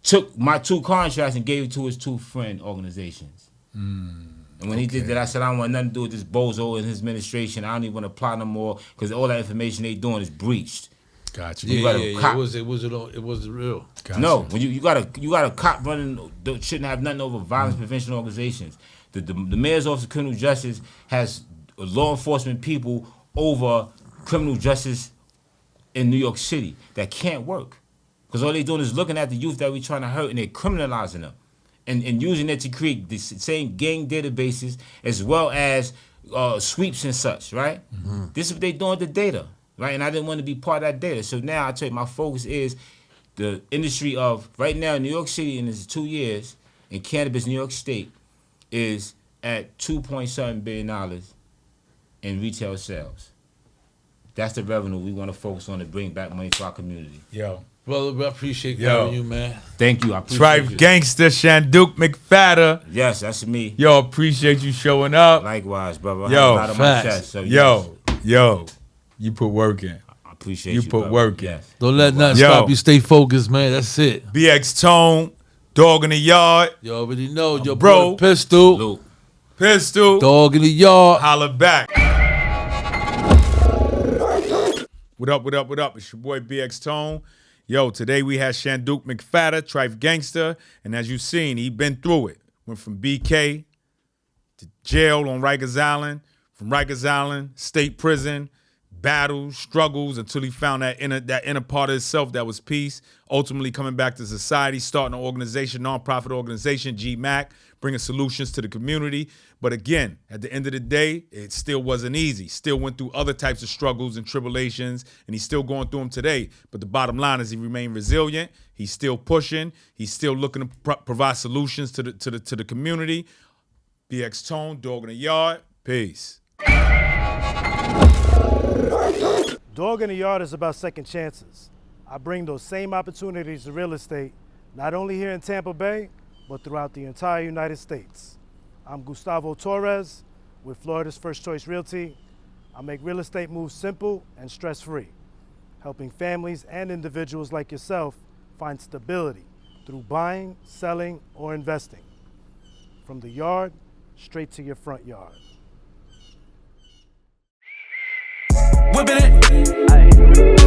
took my 2 contracts and gave it to his 2 friend organizations. And when he did that, I said, I don't want nothing to do with this Bozo and his administration. I don't even want to apply no more because all that information they doing is breached. Gotcha. Yeah, gotta cop. it was real. Gotcha. No, when you got a cop running, shouldn't have nothing over violence prevention organizations. The mayor's office of criminal justice has law enforcement people over criminal justice in New York City that can't work because all they're doing is looking at the youth that we're trying to hurt and they're criminalizing them and using it to create the same gang databases as well as sweeps and such. Right? This is what they're doing with the data. Right, and I didn't want to be part of that data. So now I tell you, my focus is the industry of right now in New York City in this 2 years in cannabis, New York State is at $2.7 billion in retail sales. That's the revenue we want to focus on to bring back money to our community. Yo. Brother, I appreciate Yo. you, man. Thank you. I appreciate Trife you. Gangsta, Shanduke McPhatter. Yes, that's me. Yo, appreciate you showing up. Likewise, brother. I Yo, have a lot on my facts. chest. So Yo, you put work in. I appreciate You you. put brother. work in. Yes. Don't let nothing Yo. stop you. Stay focused, man. That's it. BX Tone, Dog in the Yard, You already know. Your bro. boy Pistol. Luke. Pistol, Dog in the yard. holla back. What up, what up, what up? It's your boy BX Tone. Yo, today we had Shanduke McPhatter, Trife Gangsta, and as you've seen, he been through it. Went from BK to jail on Rikers Island, from Rikers Island, state prison, battles, struggles, until he found that inner part of himself that was peace, ultimately coming back to society, starting an organization, nonprofit organization, G-M.A.C.C, bringing solutions to the community. But again, at the end of the day, it still wasn't easy. Still went through other types of struggles and tribulations, and he's still going through them today. But the bottom line is he remained resilient. He's still pushing. He's still looking to provide solutions to the community. BX Tone, Dog in the Yard. Peace. Dog in the Yard is about second chances. I bring those same opportunities to real estate, not only here in Tampa Bay, but throughout the entire United States. I'm Gustavo Torres with Florida's First Choice Realty. I make real estate moves simple and stress-free, helping families and individuals like yourself find stability through buying, selling, or investing. From the yard, straight to your front yard. Whipping it.